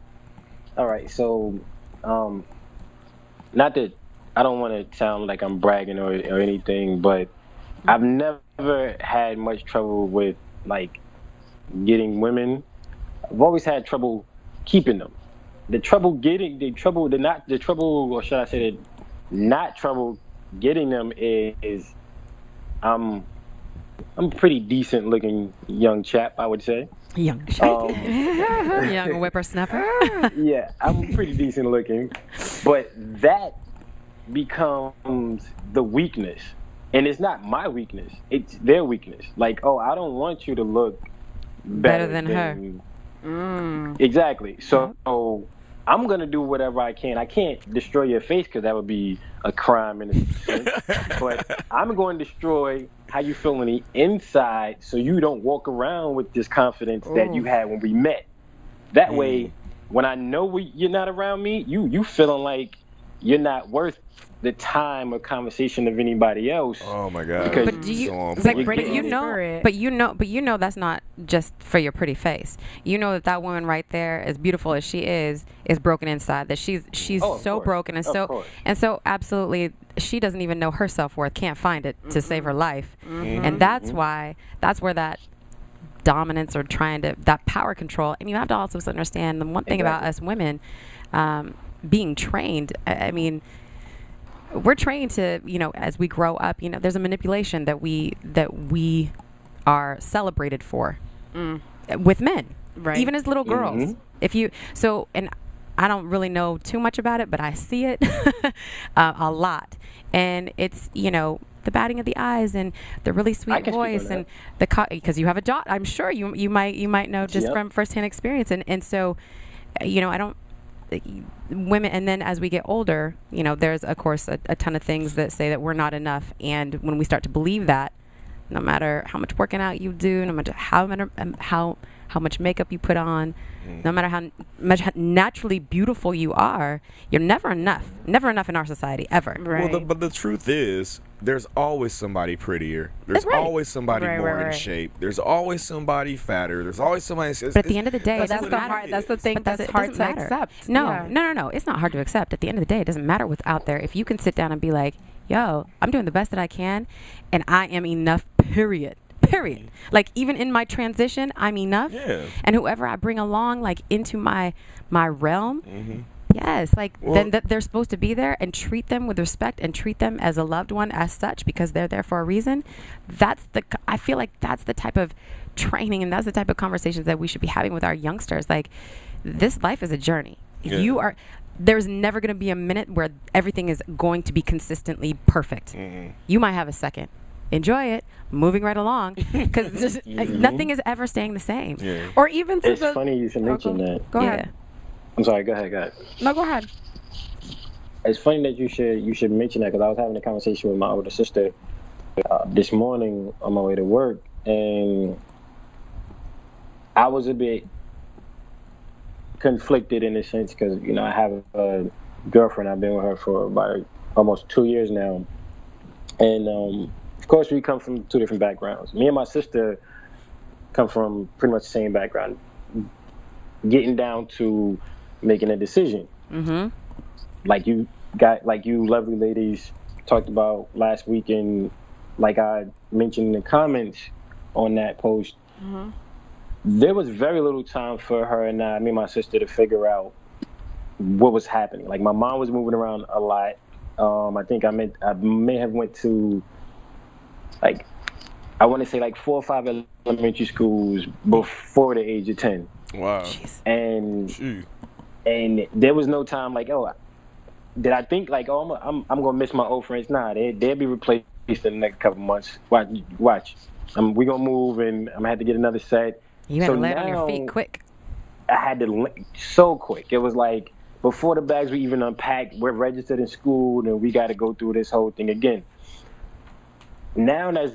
Speaker 3: All right, so, not that I don't want to sound like I'm bragging or anything, but I've never had much trouble with, like, getting women. I've always had trouble keeping them. The trouble, or should I say not trouble getting them is I'm a pretty decent looking young chap, I would say.
Speaker 1: Young whippersnapper.
Speaker 3: Yeah, I'm pretty decent looking, but that becomes the weakness, and it's not my weakness; it's their weakness. Like, oh, I don't want you to look better
Speaker 1: than her.
Speaker 3: Exactly. So I'm gonna do whatever I can. I can't destroy your face because that would be a crime in a sense. But I'm going to destroy how you feel on the inside, so you don't walk around with this confidence that you had when we met. That way, when I know you're not around me, you feeling like you're not worth the time or conversation of anybody else.
Speaker 4: Oh my God!
Speaker 1: But do you, but you know that's not just for your pretty face. You know that woman right there, as beautiful as she is broken inside. That she's so broken and so absolutely, she doesn't even know her self-worth. Can't find it to save her life, and that's where that dominance or that power control. And you have to also understand the one thing about us women, being trained. I mean, we're trained to, you know, as we grow up, you know, there's a manipulation that we are celebrated for with men, right? Even as little girls. And I don't really know too much about it, but I see it a lot, and it's, you know, the batting of the eyes and the really sweet voice and because you have a daughter, I'm sure you might know just from firsthand experience, and so, you know, I don't. Women, and then as we get older, you know, there's of course a ton of things that say that we're not enough, and when we start to believe that, no matter how much working out you do, no matter how much makeup you put on, no matter how much naturally beautiful you are, you're never enough in our society ever.
Speaker 4: Right. Well, but the truth is, there's always somebody prettier. There's always somebody more in shape. There's always somebody fatter. There's always somebody.
Speaker 1: But at the end of the day,
Speaker 2: that's the thing that's hard to accept.
Speaker 1: No, it's not hard to accept. At the end of the day, it doesn't matter what's out there. If you can sit down and be like, yo, I'm doing the best that I can, and I am enough, period. Like, even in my transition, I'm enough. Yeah. And whoever I bring along, like, into my realm, yes, like, then they're supposed to be there, and treat them with respect and treat them as a loved one as such, because they're there for a reason. I feel like that's the type of training and that's the type of conversations that we should be having with our youngsters. Like, this life is a journey. Yeah. There's never going to be a minute where everything is going to be consistently perfect. You might have a second. Enjoy it, moving right along, because nothing is ever staying the same. Yeah.
Speaker 2: Or even
Speaker 3: funny you should mention that.
Speaker 2: Go ahead.
Speaker 3: I'm sorry. Go ahead.
Speaker 2: No, go ahead.
Speaker 3: it's funny that you should mention that, because I was having a conversation with my older sister this morning on my way to work, and I was a bit conflicted in a sense because I have a girlfriend. I've been with her for about almost 2 years now, and of course we come from two different backgrounds. Me and my sister come from pretty much the same background, getting down to making a decision. Mm-hmm. Like you lovely ladies talked about last week, and like I mentioned in the comments on that post, mm-hmm. there was very little time for her and me and my sister to figure out what was happening. Like my mom was moving around a lot. I think I may have went to like, I want to say like 4 or 5 elementary schools before the age of 10.
Speaker 4: Wow.
Speaker 3: And there was no time like, oh, did I think like, oh, I'm gonna miss my old friends? Nah, they'll be replaced in the next couple months. Watch. We gonna move, and I'm gonna have to get another set.
Speaker 1: You had to land on your feet quick.
Speaker 3: I had to so quick. It was like before the bags were even unpacked, we're registered in school, and we got to go through this whole thing again. Now that's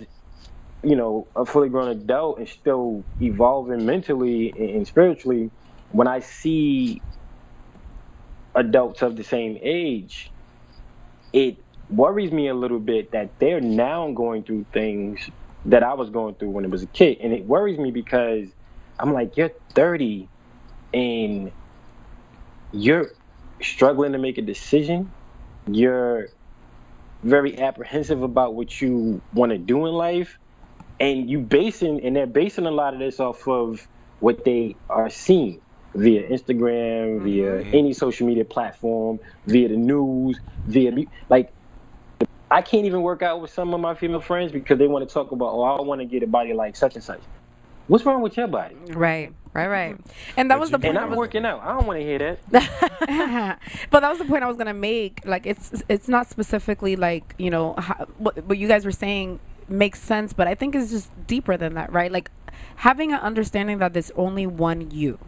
Speaker 3: a fully grown adult and still evolving mentally and spiritually, when I see adults of the same age, it worries me a little bit that they're now going through things that I was going through when I was a kid. And it worries me because I'm like, you're 30 and you're struggling to make a decision. You're very apprehensive about what you want to do in life. And they're basing a lot of this off of what they are seeing via Instagram, via any social media platform, via the news, like, I can't even work out with some of my female friends because they want to talk about, oh, I want to get a body like such and such. What's wrong with your body?
Speaker 1: Right.
Speaker 2: And that was the point.
Speaker 3: And I'm working out. I don't want to hear that.
Speaker 2: But that was the point I was gonna make. Like, it's not specifically like what you guys were saying makes sense, but I think it's just deeper than that, right? Like having an understanding that there's only one you.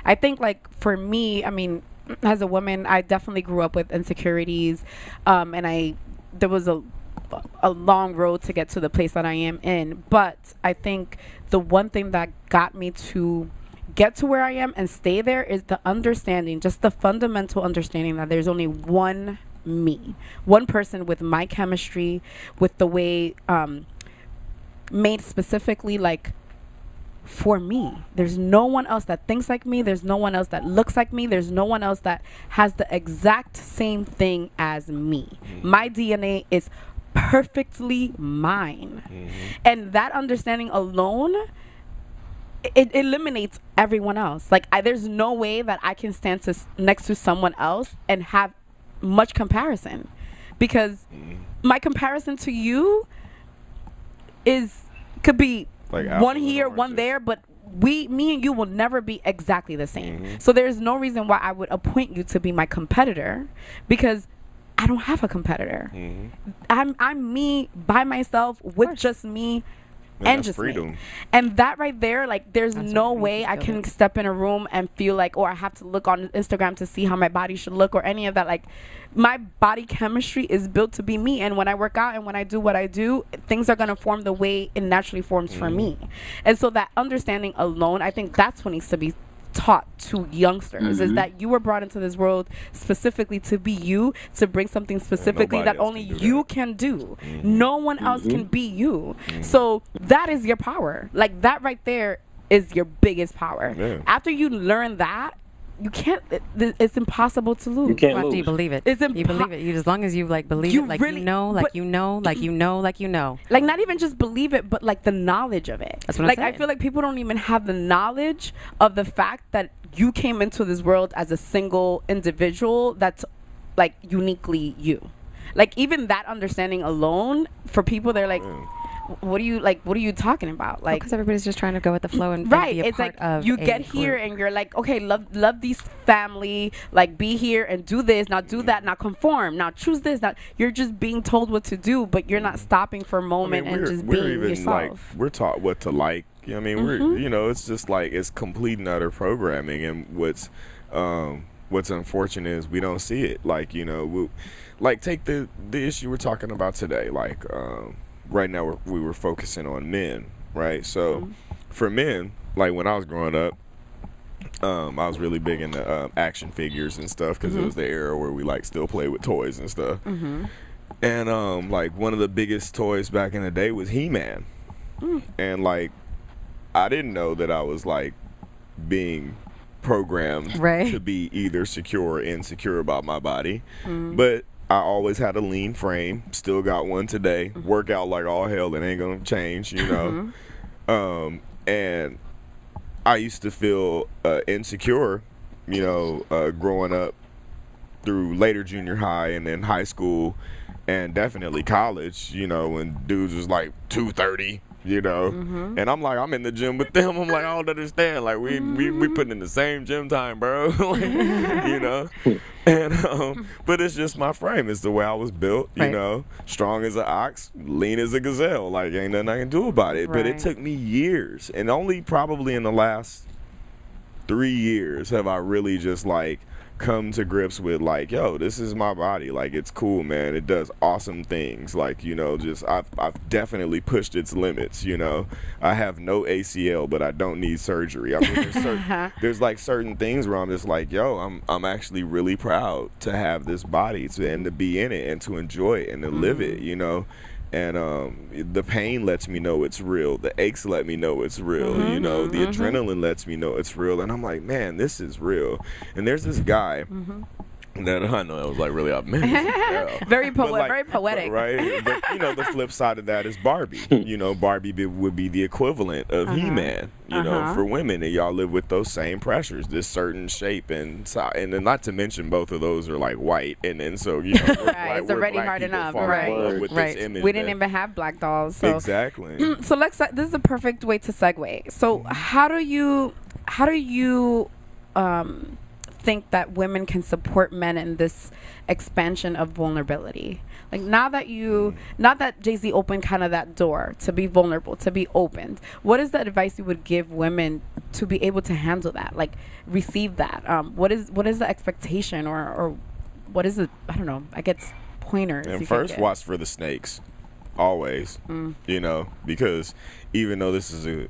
Speaker 2: I think, like, for me, I mean, as a woman, I definitely grew up with insecurities, and there was a long road to get to the place that I am in. But I think the one thing that got me to get to where I am and stay there is the understanding, just the fundamental understanding that there's only one me, one person with my chemistry, with the way made specifically like for me. There's no one else that thinks like me. There's no one else that looks like me. There's no one else that has the exact same thing as me. My DNA is perfectly mine. And that understanding alone, it eliminates everyone else. Like, there's no way that I can stand next to someone else and have much comparison, because my comparison to you could be like one here, one there, but me and you will never be exactly the same. So there's no reason why I would appoint you to be my competitor, because I don't have a competitor. I'm me by myself with just me. And just freedom. Me. And that right there, like, there's no way I can step in a room and feel like, or I have to look on Instagram to see how my body should look or any of that. Like, my body chemistry is built to be me. And when I work out and when I do what I do, things are going to form the way it naturally forms for me. And so that understanding alone, I think that's what needs to be taught to youngsters, is that you were brought into this world specifically to be you, to bring something specifically that only you can do. No one else can be you. So that is your power. Like, that right there is your biggest power. After you learn that, you can't, it's impossible to lose.
Speaker 3: You can't lose.
Speaker 1: After you believe it.
Speaker 2: It's
Speaker 1: you believe it. As long as you like believe it, like really, like you know. Like
Speaker 2: not even just believe it, but like the knowledge of it.
Speaker 1: That's what
Speaker 2: like
Speaker 1: I'm saying.
Speaker 2: I feel like people don't even have the knowledge of the fact that you came into this world as a single individual that's like uniquely you. Like, even that understanding alone, for people, they're like, what are you talking about? Like,
Speaker 1: because everybody's just trying to go with the flow and
Speaker 2: right.
Speaker 1: Be a
Speaker 2: it's
Speaker 1: part
Speaker 2: like
Speaker 1: of
Speaker 2: you get here and you're like, okay, love these family, like, be here and do this, not do that, not conform, now choose this. Not, you're just being told what to do, but you're not stopping for a moment and just being even yourself.
Speaker 4: Like, we're taught what to like. You know what I mean? We're it's just like, it's complete and utter programming, and what's what's unfortunate is we don't see it. Like, you know, like take the issue we're talking about today. Like, right now we were focusing on men, right? So for men, like when I was growing up, I was really big into action figures and stuff because it was the era where we like still play with toys and stuff. And like one of the biggest toys back in the day was He-Man. And like I didn't know that I was like being programmed to be either secure or insecure about my body. But I always had a lean frame, still got one today. Work out like all hell, it ain't gonna change, you know. And I used to feel insecure, you know, growing up through later junior high and then high school and definitely college, you know, when dudes was like 230, you know. And I'm like, I'm in the gym with them. I'm like, I don't understand. Like, we putting in the same gym time, bro. Like, you know. And but it's just my frame. It's the way I was built, you know. Strong as an ox, lean as a gazelle. Like, ain't nothing I can do about it. But it took me years. And only probably in the last 3 years have I really just, like, come to grips with, like, yo, this is my body. Like, it's cool, man. It does awesome things. Like, you know, just I've definitely pushed its limits, you know. I have no ACL, but I don't need surgery. I mean, there's like certain things where I'm just like, yo, I'm actually really proud to have this body and to be in it and to enjoy it and to live it, you know. And the pain lets me know it's real. The aches let me know it's real. You know, the adrenaline lets me know it's real. And I'm like, man, this is real. And there's this guy that I know that was like really up, man.
Speaker 5: Very poetic,
Speaker 4: right? But you know, the flip side of that is Barbie. You know, Barbie would be the equivalent of He-Man. You know, for women, and y'all live with those same pressures, this certain shape and size, and then not to mention both of those are like white, and then so you know,
Speaker 5: it's already hard enough,
Speaker 4: with this image
Speaker 5: we didn't even have black dolls, so.
Speaker 4: Exactly.
Speaker 5: So this is a perfect way to segue. So how do you think that women can support men in this expansion of vulnerability? Like now that Jay-Z opened kind of that door to be vulnerable, to be opened, what is the advice you would give women to be able to handle that, like receive that? What is the expectation or what is it? I don't know. I guess pointers.
Speaker 4: And first, watch for the snakes, always. You know, because even though this is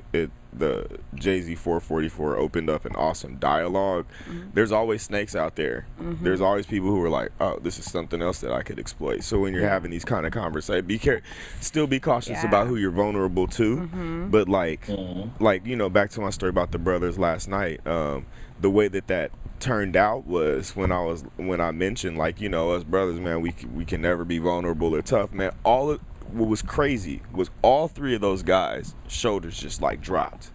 Speaker 4: the Jay-Z 444 opened up an awesome dialogue, there's always snakes out there. There's always people who are like, oh, this is something else that I could exploit. So when you're having these kind of conversations, still be cautious about who you're vulnerable to. But like you know, back to my story about the brothers last night, the way that turned out was when I mentioned, like, you know, us brothers, man, we can never be vulnerable or tough, man. What was crazy was all three of those guys' shoulders just like dropped.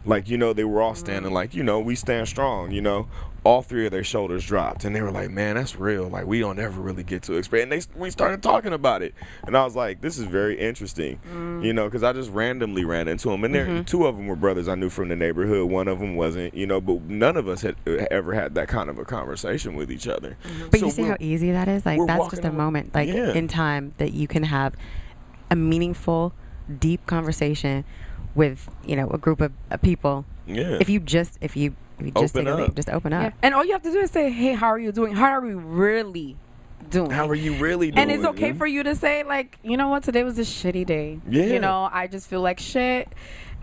Speaker 4: Like, you know, they were all standing like, you know, we stand strong, you know. All three of their shoulders dropped, and they were like, man, that's real. Like, we don't ever really get to experience. And we started talking about it, and I was like, this is very interesting, you know, because I just randomly ran into them, and two of them were brothers I knew from the neighborhood. One of them wasn't, you know, but none of us had ever had that kind of a conversation with each other.
Speaker 1: But so you see how easy that is? Like, that's just a moment, like, in time that you can have a meaningful, deep conversation with, you know, a group of people. If you just take a leap, just open up.
Speaker 5: And all you have to do is say, hey, how are you doing? How are we really doing?
Speaker 4: How are you really doing?
Speaker 5: And it's okay for you to say, like, you know what, today was a shitty day. You know, I just feel like shit.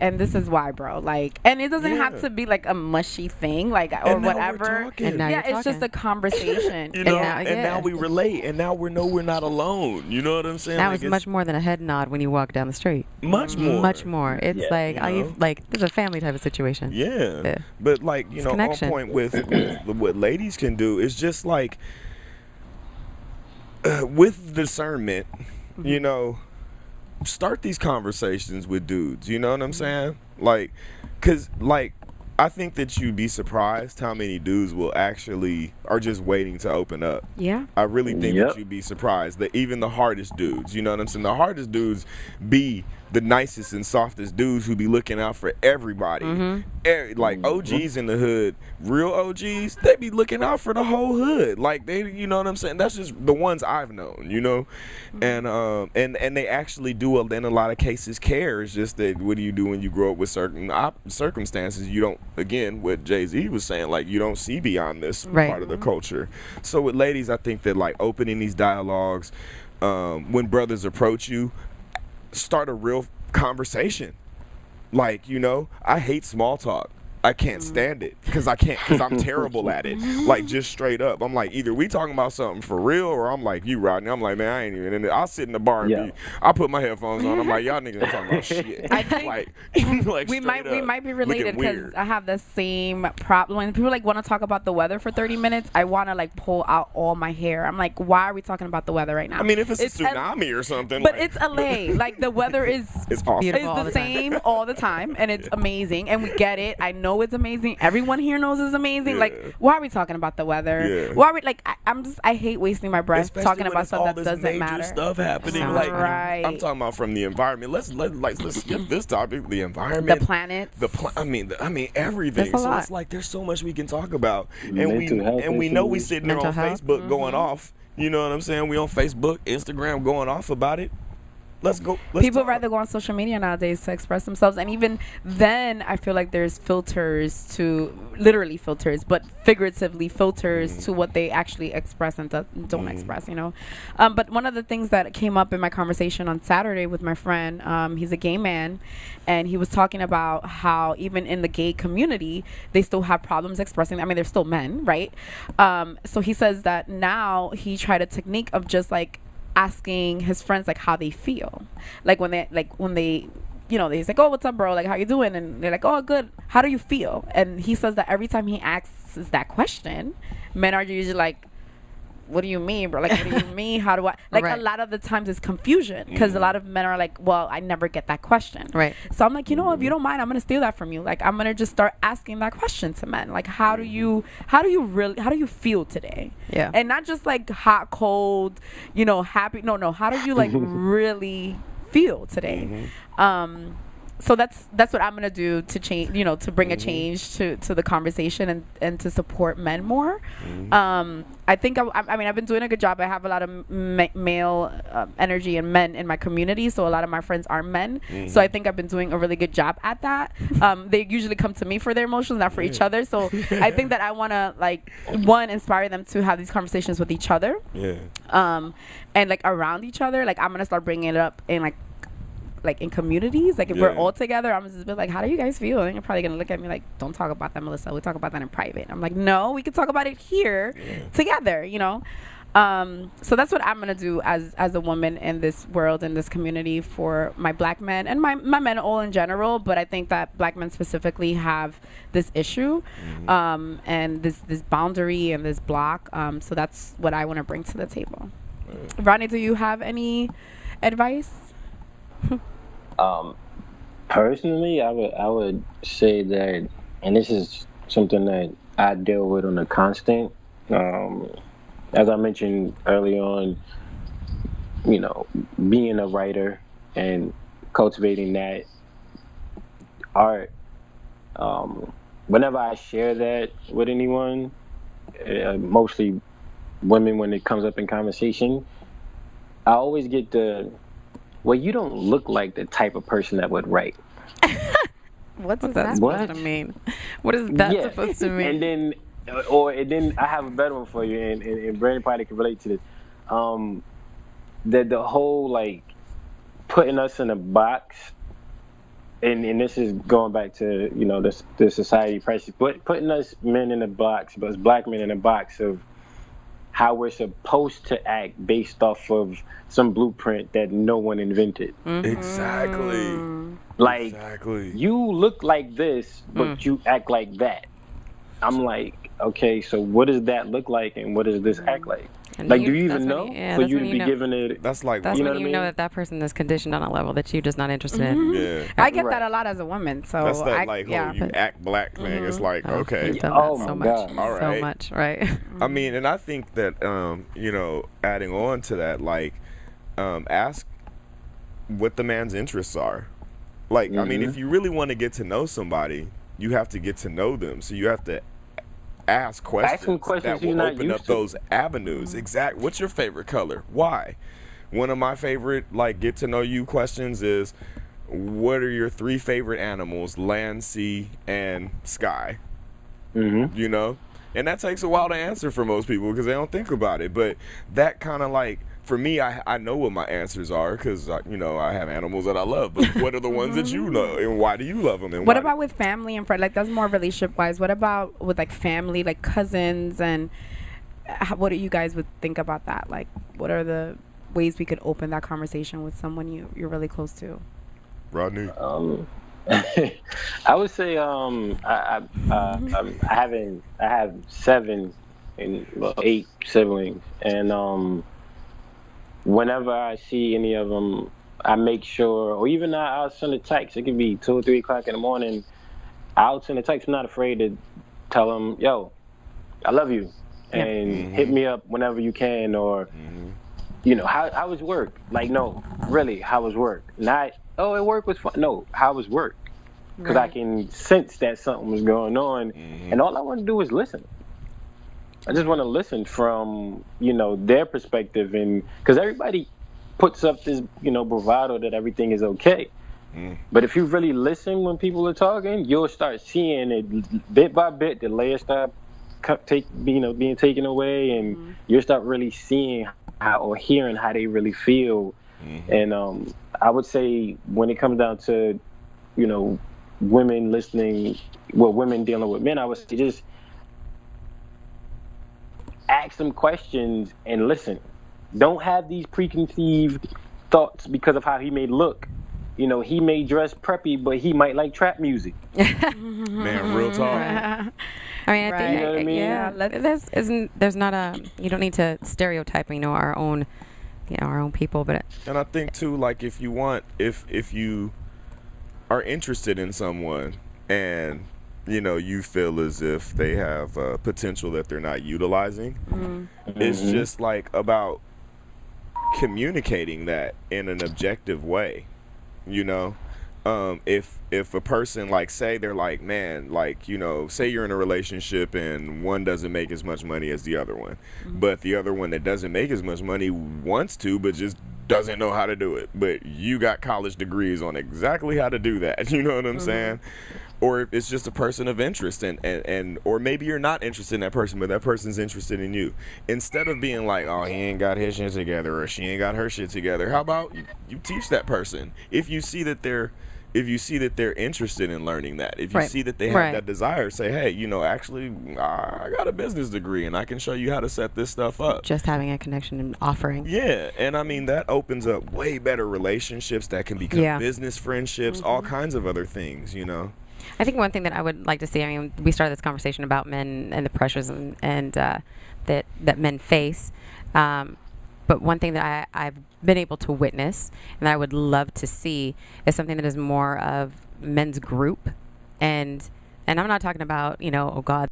Speaker 5: And this is why, bro. Like, and it doesn't have to be like a mushy thing, like, or whatever.
Speaker 1: And now
Speaker 5: it's just a conversation.
Speaker 4: You know, and now we relate, and now we know we're not alone. You know what I'm saying?
Speaker 1: Now like, it's much more than a head nod when you walk down the street.
Speaker 4: Much more.
Speaker 1: Much more. It's like, it's a family type of situation.
Speaker 4: Yeah. But like, you know, connection. On point with what ladies can do is just like, with discernment, you know, start these conversations with dudes, you know what I'm saying? Like, cause like, I think that you'd be surprised how many dudes will actually are just waiting to open up. I really think that you'd be surprised that even the hardest dudes, you know what I'm saying? The hardest dudes be the nicest and softest dudes who be looking out for everybody. Like OGs in the hood, real OGs, they be looking out for the whole hood. Like they, you know what I'm saying? That's just the ones I've known, you know? And they actually do, in a lot of cases, care. It's just that what do you do when you grow up with certain circumstances? You don't again, what Jay-Z was saying, like, you don't see beyond this
Speaker 1: Right.
Speaker 4: part of the culture. So with ladies, I think that, like, opening these dialogues, when brothers approach you, start a real conversation. Like, you know, I hate small talk. I can't stand it because I'm terrible at it. Like, just straight up. I'm like, either we talking about something for real or I'm like, you, Rodney. I'm like, man, I ain't even in it. I'll sit in the bar and I'll put my headphones on. I'm like, y'all niggas ain't talking about shit.
Speaker 5: I think
Speaker 4: like
Speaker 5: we might be related
Speaker 4: looking
Speaker 5: because
Speaker 4: weird.
Speaker 5: I have the same problem. When people like want to talk about the weather for 30 minutes, I want to like pull out all my hair. I'm like, why are we talking about the weather right now?
Speaker 4: I mean, if it's a tsunami or something.
Speaker 5: But
Speaker 4: like,
Speaker 5: it's LA. Like, the weather is
Speaker 4: it's awesome.
Speaker 1: Beautiful all
Speaker 5: the
Speaker 1: the time.
Speaker 5: same all the time, and it's amazing, and we get it. I know it's amazing. Everyone here knows it's amazing.
Speaker 4: Yeah.
Speaker 5: Like, why are we talking about the weather?
Speaker 4: Yeah.
Speaker 5: Why are we like? I hate wasting my breath
Speaker 4: Especially
Speaker 5: talking
Speaker 4: when
Speaker 5: about
Speaker 4: it's all
Speaker 5: stuff that
Speaker 4: this
Speaker 5: doesn't
Speaker 4: major
Speaker 5: matter.
Speaker 4: stuff happening.
Speaker 1: Sounds
Speaker 4: Like,
Speaker 5: right.
Speaker 4: I'm talking about from the environment. Let's skip this topic. The environment,
Speaker 5: The planets.
Speaker 4: I mean everything.
Speaker 1: That's a
Speaker 4: So
Speaker 1: lot.
Speaker 4: it's like there's so much we can talk about, and
Speaker 3: Mental health
Speaker 4: we know we
Speaker 3: issues.
Speaker 4: sitting there on
Speaker 1: Mental health.
Speaker 4: Facebook going off. You know what I'm saying? We on Facebook, Instagram going off about it. Let's go.
Speaker 5: People
Speaker 4: talk.
Speaker 5: rather go on social media nowadays to express themselves, and even then I feel like there's filters to, literally filters, but figuratively filters to what they actually express and don't express, you know. But one of the things that came up in my conversation on Saturday with my friend, he's a gay man, and he was talking about how even in the gay community they still have problems expressing. I mean, they're still men, right? So he says that now he tried a technique of just like asking his friends like how they feel, like when they you know, they's like, oh, what's up, bro, like, how you doing? And they're like, oh, good, how do you feel? And he says that every time he asks that question, men are usually like, what do you mean, bro? Like, what do you mean? How do I like?
Speaker 1: Right.
Speaker 5: A lot of the times it's confusion because a lot of men are like, well, I never get that question.
Speaker 1: Right.
Speaker 5: So I'm like, you know, if you don't mind, I'm gonna steal that from you. Like, I'm gonna just start asking that question to men. Like, how do you feel today?
Speaker 1: Yeah.
Speaker 5: And not just like hot, cold, you know, happy. No. How do you like really feel today? So that's what I'm gonna do to change, you know, to bring a change to the conversation and to support men more. I think I mean, I've been doing a good job. I have a lot of male energy and men in my community, so a lot of my friends are men. So I think I've been doing a really good job at that. They usually come to me for their emotions, not for each other. So I think that I want to like inspire them to have these conversations with each other.
Speaker 4: Yeah.
Speaker 5: And like around each other. Like, I'm gonna start bringing it up in like in communities, like if we're all together, I'm just be like, how do you guys feel? And you're probably gonna look at me like, don't talk about that, Melissa, we'll talk about that in private. I'm like, no, we can talk about it here together, you know. So that's what I'm gonna do as a woman in this world, in this community, for my black men and my men all in general. But I think that black men specifically have this issue, and this boundary and this block. So that's what I want to bring to the table. Ronnie, do you have any advice?
Speaker 3: Personally, I would say that, and this is something that I deal with on a constant. As I mentioned early on, you know, being a writer and cultivating that art. Whenever I share that with anyone, mostly women, when it comes up in conversation, I always get well, you don't look like the type of person that would write.
Speaker 1: What's that supposed to mean? What is that supposed to mean?
Speaker 3: And then I have a better one for you, and Brandon probably can relate to this. That the whole like putting us in a box, and this is going back to, you know, the society pressure, but putting us men in a box, but us black men in a box of how we're supposed to act based off of some blueprint that no one invented.
Speaker 4: Exactly.
Speaker 3: Like, you look like this, but you act like that. I'm like, okay, so what does that look like, and what does this act like?
Speaker 1: And
Speaker 3: like, do you even know?
Speaker 1: Yeah,
Speaker 3: for you to be given it.
Speaker 4: That's like,
Speaker 1: that's
Speaker 3: you know
Speaker 1: when
Speaker 3: what
Speaker 1: you
Speaker 3: I
Speaker 1: know
Speaker 3: mean?
Speaker 1: that person is conditioned on a level that you're just not interested in.
Speaker 4: yeah.
Speaker 5: I get that a lot as a woman. So
Speaker 4: That's that like,
Speaker 5: yeah.
Speaker 4: you act black thing. It's like, okay.
Speaker 1: You've done
Speaker 3: Oh
Speaker 1: that so
Speaker 3: my
Speaker 1: much.
Speaker 3: God.
Speaker 4: All
Speaker 1: So
Speaker 4: right.
Speaker 1: much, right?
Speaker 4: I mean, and I think that, you know, adding on to that, like, ask what the man's interests are. Like, I mean, if you really want to get to know somebody, you have to get to know them. So you have to ask questions that will open up those avenues. Exactly. What's your favorite color? Why? One of my favorite, like, get to know you questions is, what are your 3 favorite animals? Land, sea, and sky.
Speaker 3: Mm-hmm.
Speaker 4: You know, and that takes a while to answer for most people because they don't think about it. But that kind of like, for me, I know what my answers are because you know, I have animals that I love. But what are the ones that you know, and why do you love them? And
Speaker 5: what about with family and friends? Like, that's more relationship wise. What about with like family, like cousins, and what do you guys would think about that? Like, what are the ways we could open that conversation with someone you're really close to?
Speaker 4: Rodney?
Speaker 3: I would say I have 7 and 8 siblings, and whenever I see any of them, I make sure, or even I'll send a text. It could be 2 or 3 o'clock in the morning. I'll send a text. I'm not afraid to tell them, "Yo, I love you," and hit me up whenever you can, or you know, how was work? Like, no, really, how was work? Not, oh, it work was fun. No, how was work? Because I can sense that something was going on, and all I want to do is listen. I just want to listen from, you know, their perspective, and because everybody puts up this, you know, bravado that everything is okay. But if you really listen when people are talking, you'll start seeing it bit by bit. The layers start being taken away, and you'll start really seeing how, or hearing how they really feel. And I would say when it comes down to, you know, women listening, well, women dealing with men, I would say just ask them questions and listen. Don't have these preconceived thoughts because of how he may look. You know, he may dress preppy, but he might like trap music.
Speaker 4: Man, real talk.
Speaker 1: I mean, I think,
Speaker 3: You know what I mean?
Speaker 1: yeah, there's not a, you don't need to stereotype, you know, our own people, but
Speaker 4: And I think too, like, if you are interested in someone and, you know, you feel as if they have potential that they're not utilizing, it's just like about communicating that in an objective way. You know, if a person, like, say they're like, man, like, you know, say you're in a relationship and one doesn't make as much money as the other one, but the other one that doesn't make as much money wants to, but just doesn't know how to do it. But you got college degrees on exactly how to do that. You know what I'm saying? Or if it's just a person of interest, and or maybe you're not interested in that person, but that person's interested in you. Instead of being like, oh, he ain't got his shit together, or she ain't got her shit together, how about you teach that person? If you see that they're interested in learning that, if you see that they have that desire, say, hey, you know, actually, I got a business degree and I can show you how to set this stuff up.
Speaker 1: just having a connection and offering.
Speaker 4: Yeah, and I mean, that opens up way better relationships that can become business friendships, all kinds of other things, you know.
Speaker 1: I think one thing that I would like to see, I mean, we started this conversation about men and the pressures and that men face. But one thing that I've been able to witness and that I would love to see is something that is more of men's group. And I'm not talking about, you know, oh God,